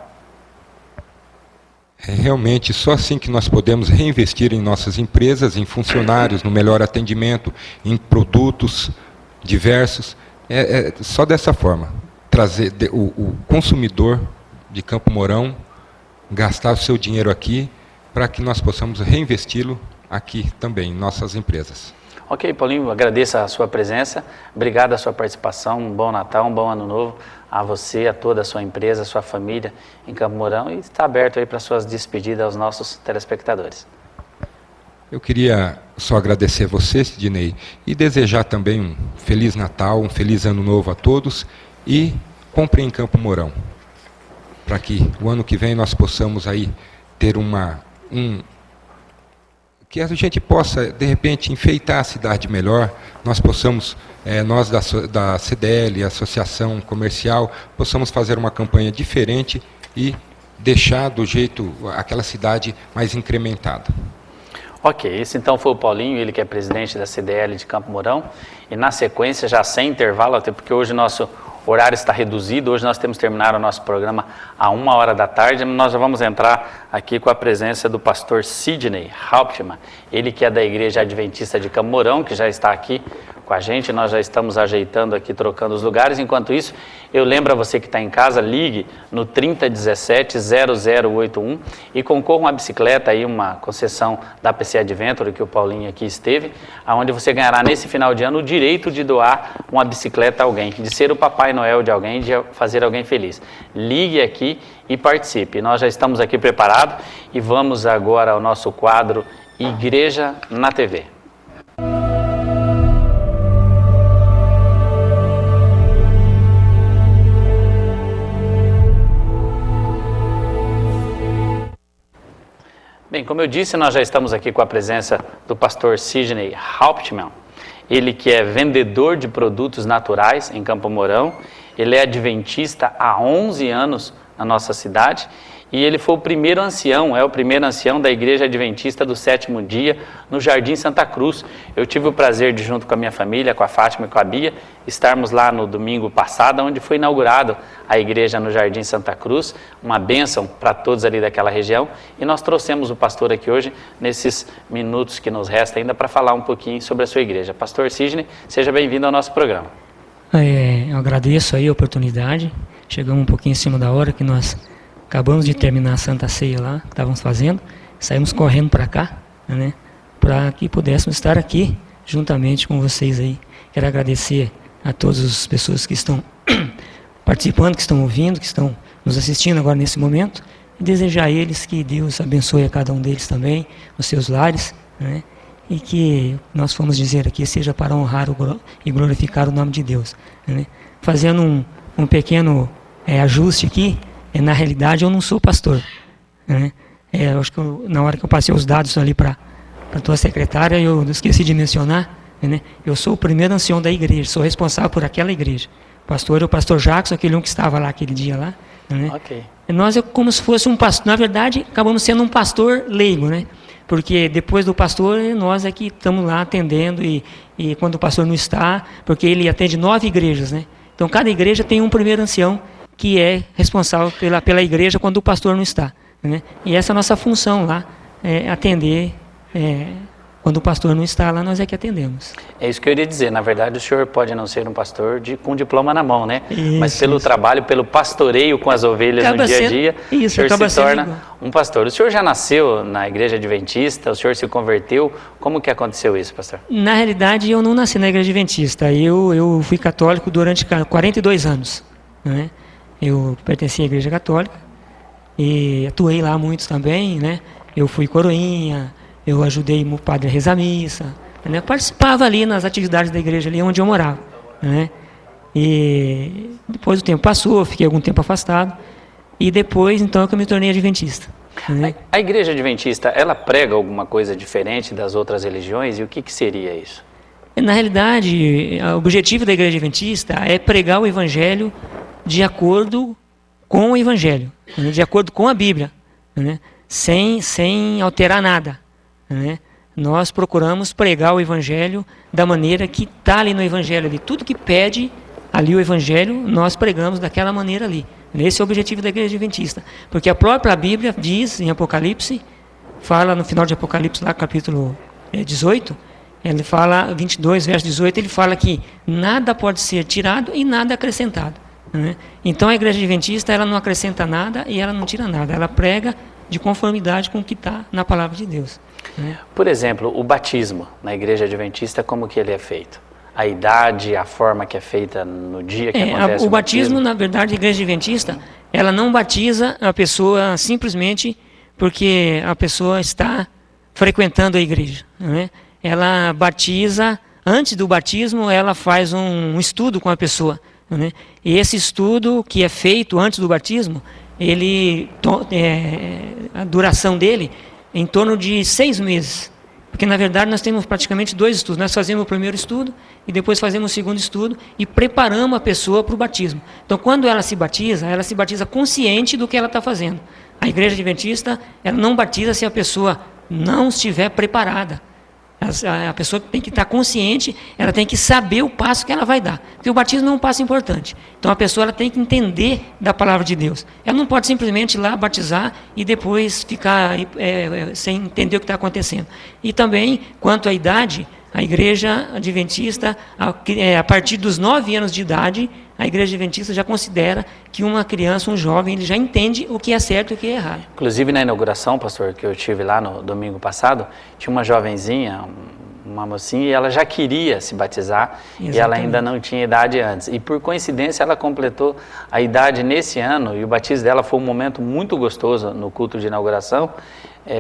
É realmente só assim que nós podemos reinvestir em nossas empresas, em funcionários, no melhor atendimento, em produtos diversos. Só dessa forma, trazer o consumidor de Campo Mourão, gastar o seu dinheiro aqui, para que nós possamos reinvesti-lo aqui também, em nossas empresas. Ok, Paulinho, agradeço a sua presença, obrigado a sua participação, um bom Natal, um bom Ano Novo a você, a toda a sua empresa, a sua família em Campo Mourão, e está aberto aí para suas despedidas aos nossos telespectadores. Eu queria só agradecer a você, Sidney, e desejar também um Feliz Natal, um Feliz Ano Novo a todos, e comprem em Campo Mourão, para que o ano que vem nós possamos aí ter que a gente possa, de repente, enfeitar a cidade melhor, nós possamos, nós da CDL, Associação Comercial, possamos fazer uma campanha diferente e deixar do jeito, aquela cidade mais incrementada. Ok, esse então foi o Paulinho, ele que é presidente da CDL de Campo Mourão, e na sequência, já sem intervalo, até porque hoje nosso horário está reduzido, hoje nós temos terminado o nosso programa a 1h da tarde, nós já vamos entrar aqui com a presença do pastor Sidney Hauptmann, ele que é da Igreja Adventista de Campo Mourão, que já está aqui com a gente, nós já estamos ajeitando aqui, trocando os lugares. Enquanto isso, eu lembro a você que está em casa, ligue no 3017-0081 e concorra uma bicicleta, aí, uma concessão da PC Adventure, que o Paulinho aqui esteve, onde você ganhará nesse final de ano o direito de doar uma bicicleta a alguém, de ser o Papai Noel de alguém, de fazer alguém feliz. Ligue aqui e participe. Nós já estamos aqui preparados e vamos agora ao nosso quadro Igreja na TV. Bem, como eu disse, nós já estamos aqui com a presença do pastor Sidney Hauptmann, ele que é vendedor de produtos naturais em Campo Mourão, ele é adventista há 11 anos na nossa cidade e ele foi o primeiro ancião, é o primeiro ancião da Igreja Adventista do Sétimo Dia, no Jardim Santa Cruz. Eu tive o prazer de, junto com a minha família, com a Fátima e com a Bia, estarmos lá no domingo passado, onde foi inaugurado a igreja no Jardim Santa Cruz, uma bênção para todos ali daquela região, e nós trouxemos o pastor aqui hoje, nesses minutos que nos resta ainda, para falar um pouquinho sobre a sua igreja. Pastor Sidney, seja bem-vindo ao nosso programa. Eu agradeço aí a oportunidade, chegamos um pouquinho em cima da hora que nós acabamos de terminar a Santa Ceia lá, que estávamos fazendo, saímos correndo para cá, né, para que pudéssemos estar aqui juntamente com vocês aí. Quero agradecer a todas as pessoas que estão participando, que estão ouvindo, que estão nos assistindo agora nesse momento, e desejar a eles que Deus abençoe a cada um deles também, os seus lares, né, e que nós fomos dizer aqui seja para honrar e glorificar o nome de Deus, né. Fazendo um pequeno ajuste aqui, na realidade eu não sou pastor, né? Eu acho que na hora que eu passei os dados ali para a tua secretária, eu esqueci de mencionar, né? Eu sou o primeiro ancião da igreja, sou responsável por aquela igreja. Pastor é o pastor Jackson, aquele um que estava lá aquele dia lá, né? Okay. Nós é como se fosse um pastor, na verdade acabamos sendo um pastor leigo, né? Porque depois do pastor, nós é que estamos lá atendendo e quando o pastor não está, porque ele atende 9 igrejas, né? Então cada igreja tem um primeiro ancião que é responsável pela igreja quando o pastor não está, né? E essa é a nossa função lá, atender, quando o pastor não está lá, nós é que atendemos. É isso que eu iria dizer, na verdade o senhor pode não ser um pastor com diploma na mão, né? Isso, mas pelo trabalho, pelo pastoreio com as ovelhas no dia a dia, o senhor se torna um pastor. O senhor já nasceu na Igreja Adventista, o senhor se converteu, como que aconteceu isso, pastor? Na realidade eu não nasci na Igreja Adventista, eu fui católico durante 42 anos, né? Eu pertenci à Igreja Católica e atuei lá muito também, né? Eu fui coroinha, eu ajudei o padre a rezar a missa, né? Participava ali nas atividades da igreja, ali onde eu morava, né? E depois o tempo passou, fiquei algum tempo afastado, e depois, então, que eu me tornei adventista. Né? A igreja adventista, ela prega alguma coisa diferente das outras religiões? E o que seria isso? Na realidade, o objetivo da igreja adventista é pregar o evangelho de acordo com o evangelho, né? De acordo com a Bíblia, né? Sem alterar nada, né? Nós procuramos pregar o evangelho da maneira que está ali no evangelho, ali. Tudo que pede ali o evangelho, nós pregamos daquela maneira ali. Esse é o objetivo da igreja adventista, porque a própria Bíblia diz em Apocalipse, fala no final de Apocalipse, lá capítulo 18, ele fala, 22, verso 18, ele fala que nada pode ser tirado e nada acrescentado, né? Então a igreja adventista, ela não acrescenta nada e ela não tira nada, ela prega de conformidade com o que está na palavra de Deus, né? Por exemplo, o batismo na igreja adventista, como que ele é feito? A idade, a forma que é feita no dia que acontece o batismo, na verdade, a igreja adventista, ela não batiza a pessoa simplesmente porque a pessoa está frequentando a igreja, né? Ela batiza, antes do batismo, ela faz um estudo com a pessoa, né? E esse estudo que é feito antes do batismo, a duração dele é em torno de 6 meses. Porque, na verdade, nós temos praticamente 2 estudos. Nós fazemos o primeiro estudo e depois fazemos o segundo estudo e preparamos a pessoa para o batismo. Então, quando ela se batiza consciente do que ela está fazendo. A igreja adventista, ela não batiza se a pessoa não estiver preparada. A pessoa tem que estar consciente, ela tem que saber o passo que ela vai dar. Porque o batismo é um passo importante. Então a pessoa ela tem que entender da palavra de Deus. Ela não pode simplesmente ir lá batizar e depois ficar sem entender o que está acontecendo. E também, quanto à idade, a igreja adventista, a partir dos 9 anos de idade, a igreja adventista já considera que uma criança, um jovem, ele já entende o que é certo e o que é errado. Inclusive na inauguração, pastor, que eu tive lá no domingo passado, tinha uma jovenzinha, uma mocinha, e ela já queria se batizar. Exatamente. E ela ainda não tinha idade antes. E por coincidência ela completou a idade nesse ano, e o batismo dela foi um momento muito gostoso no culto de inauguração,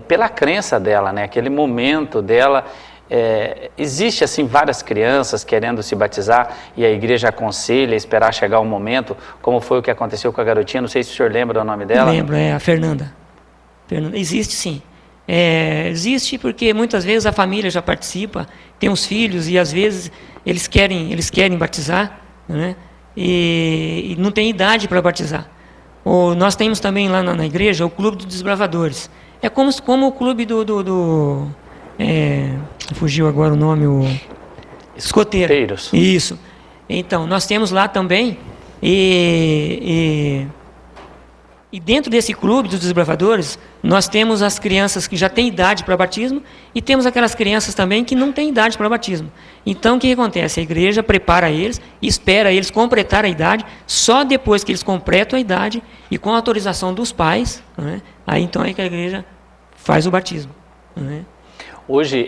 pela crença dela, né? Aquele momento dela. Existe assim várias crianças querendo se batizar e a igreja aconselha esperar chegar o momento, como foi o que aconteceu com a garotinha, não sei se o senhor lembra o nome dela. Lembro, é a Fernanda. Existe sim. Existe porque muitas vezes a família já participa, tem os filhos e às vezes eles querem batizar, né? E não tem idade para batizar. Nós temos também lá na igreja o Clube dos Desbravadores. É como o clube fugiu agora o nome, escoteiros. Isso. Então, nós temos lá também, e dentro desse clube dos desbravadores, nós temos as crianças que já têm idade para batismo e temos aquelas crianças também que não têm idade para batismo. Então, o que acontece? A igreja prepara eles, espera eles completar a idade, só depois que eles completam a idade e com a autorização dos pais, né? Aí então é que a igreja faz o batismo, né? Hoje,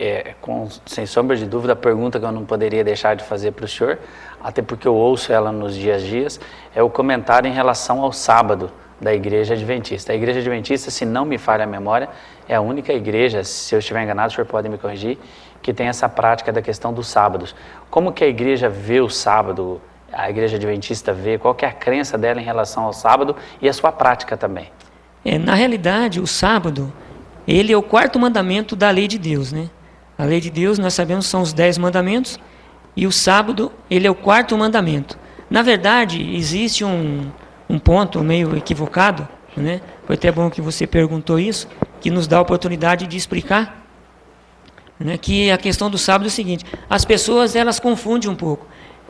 sem sombra de dúvida, a pergunta que eu não poderia deixar de fazer para o senhor, até porque eu ouço ela nos dias, é o comentário em relação ao sábado da igreja adventista. A igreja adventista, se não me falha a memória, é a única igreja, se eu estiver enganado, o senhor pode me corrigir, que tem essa prática da questão dos sábados. Como que a igreja vê o sábado, a igreja adventista vê, qual que é a crença dela em relação ao sábado e a sua prática também? Na realidade, o sábado, ele é o 4º mandamento da lei de Deus, né? A lei de Deus, nós sabemos, são os 10 mandamentos, e o sábado, ele é o 4º mandamento. Na verdade, existe um ponto meio equivocado, né? Foi até bom que você perguntou isso, que nos dá a oportunidade de explicar, né? Que a questão do sábado é o seguinte: as pessoas, elas confundem um pouco.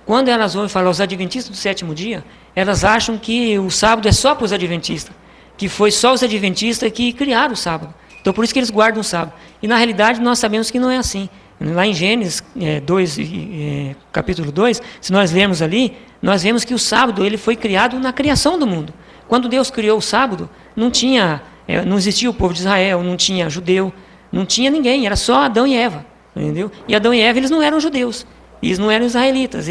Quando elas ouvem falar os adventistas do 7º dia, elas acham que o sábado é só para os adventistas, que foi só os adventistas que criaram o sábado. Então, por isso que eles guardam o sábado. E, na realidade, nós sabemos que não é assim. Lá em Gênesis 2, capítulo 2, se nós lermos ali, nós vemos que o sábado ele foi criado na criação do mundo. Quando Deus criou o sábado, não existia o povo de Israel, não tinha judeu, não tinha ninguém, era só Adão e Eva. Entendeu? E Adão e Eva, eles não eram judeus, eles não eram israelitas,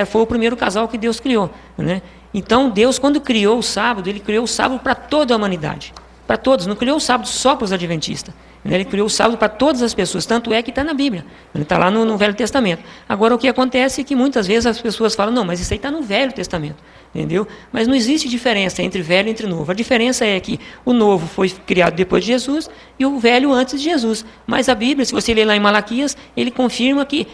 foi o primeiro casal que Deus criou, né? Então, Deus, quando criou o sábado, ele criou o sábado para toda a humanidade. para todos, não criou o sábado só para os adventistas. Ele criou o sábado para todas as pessoas, tanto é que está na Bíblia, ele está lá no Velho Testamento. Agora, o que acontece é que muitas vezes as pessoas falam, não, mas isso aí está no Velho Testamento, entendeu? Mas não existe diferença entre velho e entre novo. A diferença é que o novo foi criado depois de Jesus e o velho antes de Jesus. Mas a Bíblia, se você ler lá em Malaquias, ele confirma que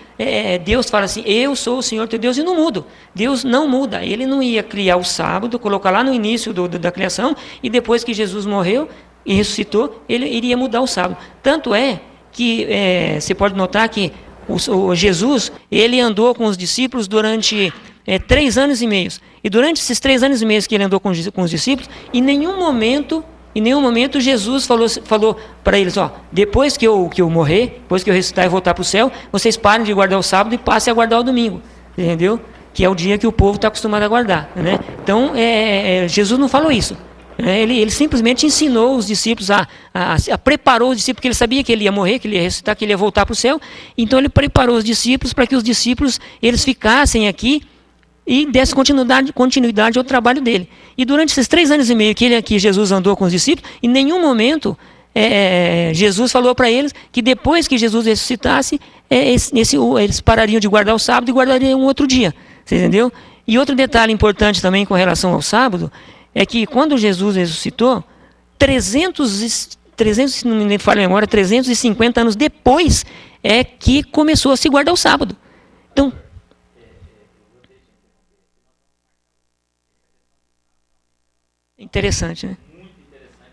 Deus fala assim, eu sou o Senhor teu Deus e não mudo. Deus não muda, ele não ia criar o sábado, colocar lá no início da criação e depois que Jesus morreu e ressuscitou, ele iria mudar o sábado. Tanto é que você pode notar que o Jesus, ele andou com os discípulos durante 3 anos e meio. E durante esses 3 anos e meio que ele andou com os discípulos, em nenhum momento Jesus falou para eles, depois que eu morrer, depois que eu ressuscitar e voltar para o céu, vocês parem de guardar o sábado e passem a guardar o domingo. Entendeu? Que é o dia que o povo está acostumado a guardar. Né? Então, Jesus não falou isso. Ele simplesmente ensinou os discípulos, preparou os discípulos, porque ele sabia que ele ia morrer, que ele ia ressuscitar, que ele ia voltar para o céu. Então ele preparou os discípulos para que os discípulos eles ficassem aqui e desse continuidade ao trabalho dele. E durante esses 3 anos e meio que Jesus andou com os discípulos, em nenhum momento Jesus falou para eles que depois que Jesus ressuscitasse, eles parariam de guardar o sábado e guardariam um outro dia. Você entendeu? E outro detalhe importante também com relação ao sábado, é que quando Jesus ressuscitou, 300, se não me falha a memória, 350 anos depois é que começou a se guardar o sábado. Então, interessante, né?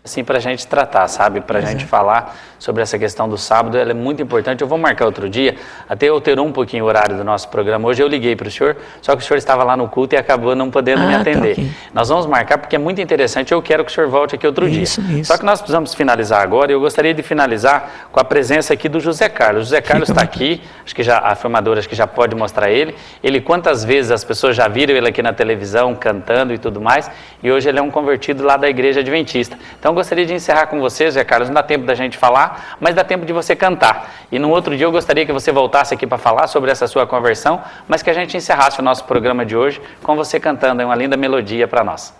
Assim, para a gente tratar, sabe? Para a gente falar sobre essa questão do sábado, ela é muito importante. Eu vou marcar outro dia, até alterou um pouquinho o horário do nosso programa. Hoje eu liguei para o senhor, só que o senhor estava lá no culto e acabou não podendo me atender. Tá, okay. Nós vamos marcar porque é muito interessante, eu quero que o senhor volte aqui outro dia. Só que nós precisamos finalizar agora, e eu gostaria de finalizar com a presença aqui do José Carlos. O José Carlos está aqui, acho que a filmadora acho que já pode mostrar ele. Ele, quantas vezes as pessoas já viram ele aqui na televisão, cantando e tudo mais, e hoje ele é um convertido lá da Igreja Adventista. Então, eu gostaria de encerrar com você, Zé Carlos, não dá tempo da gente falar, mas dá tempo de você cantar. E no outro dia eu gostaria que você voltasse aqui para falar sobre essa sua conversão, mas que a gente encerrasse o nosso programa de hoje com você cantando uma linda melodia para nós.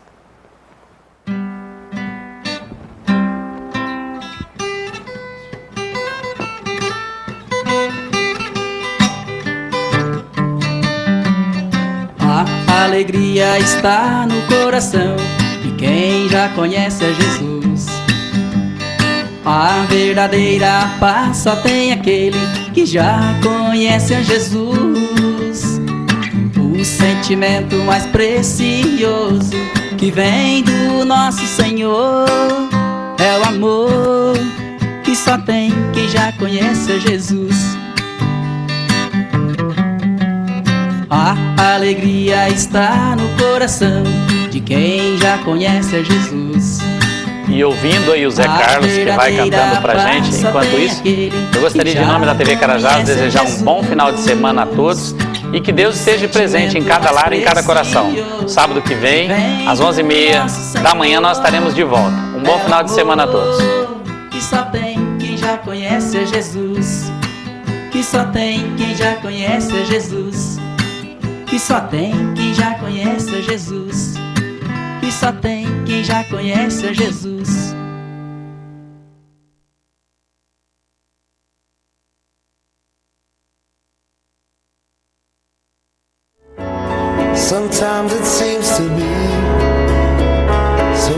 A alegria está no coração de quem já conhece a Jesus. A verdadeira paz só tem aquele que já conhece a Jesus. O sentimento mais precioso que vem do nosso Senhor é o amor que só tem quem já conhece a Jesus. A alegria está no coração de quem já conhece a Jesus. E ouvindo aí o Zé Carlos, que vai cantando pra gente, enquanto isso, eu gostaria de, em nome da TV Carajás, desejar um bom final de semana a todos e que Deus esteja presente em cada lar e em cada coração. Sábado que vem, às 11h30 da manhã, nós estaremos de volta. Um bom final de semana a todos. Que só tem quem já conhece a Jesus. Que só tem quem já conhece a Jesus. Que só tem quem já conhece a Jesus. Que só tem quem já conhece a Jesus. Sometimes it seems to be so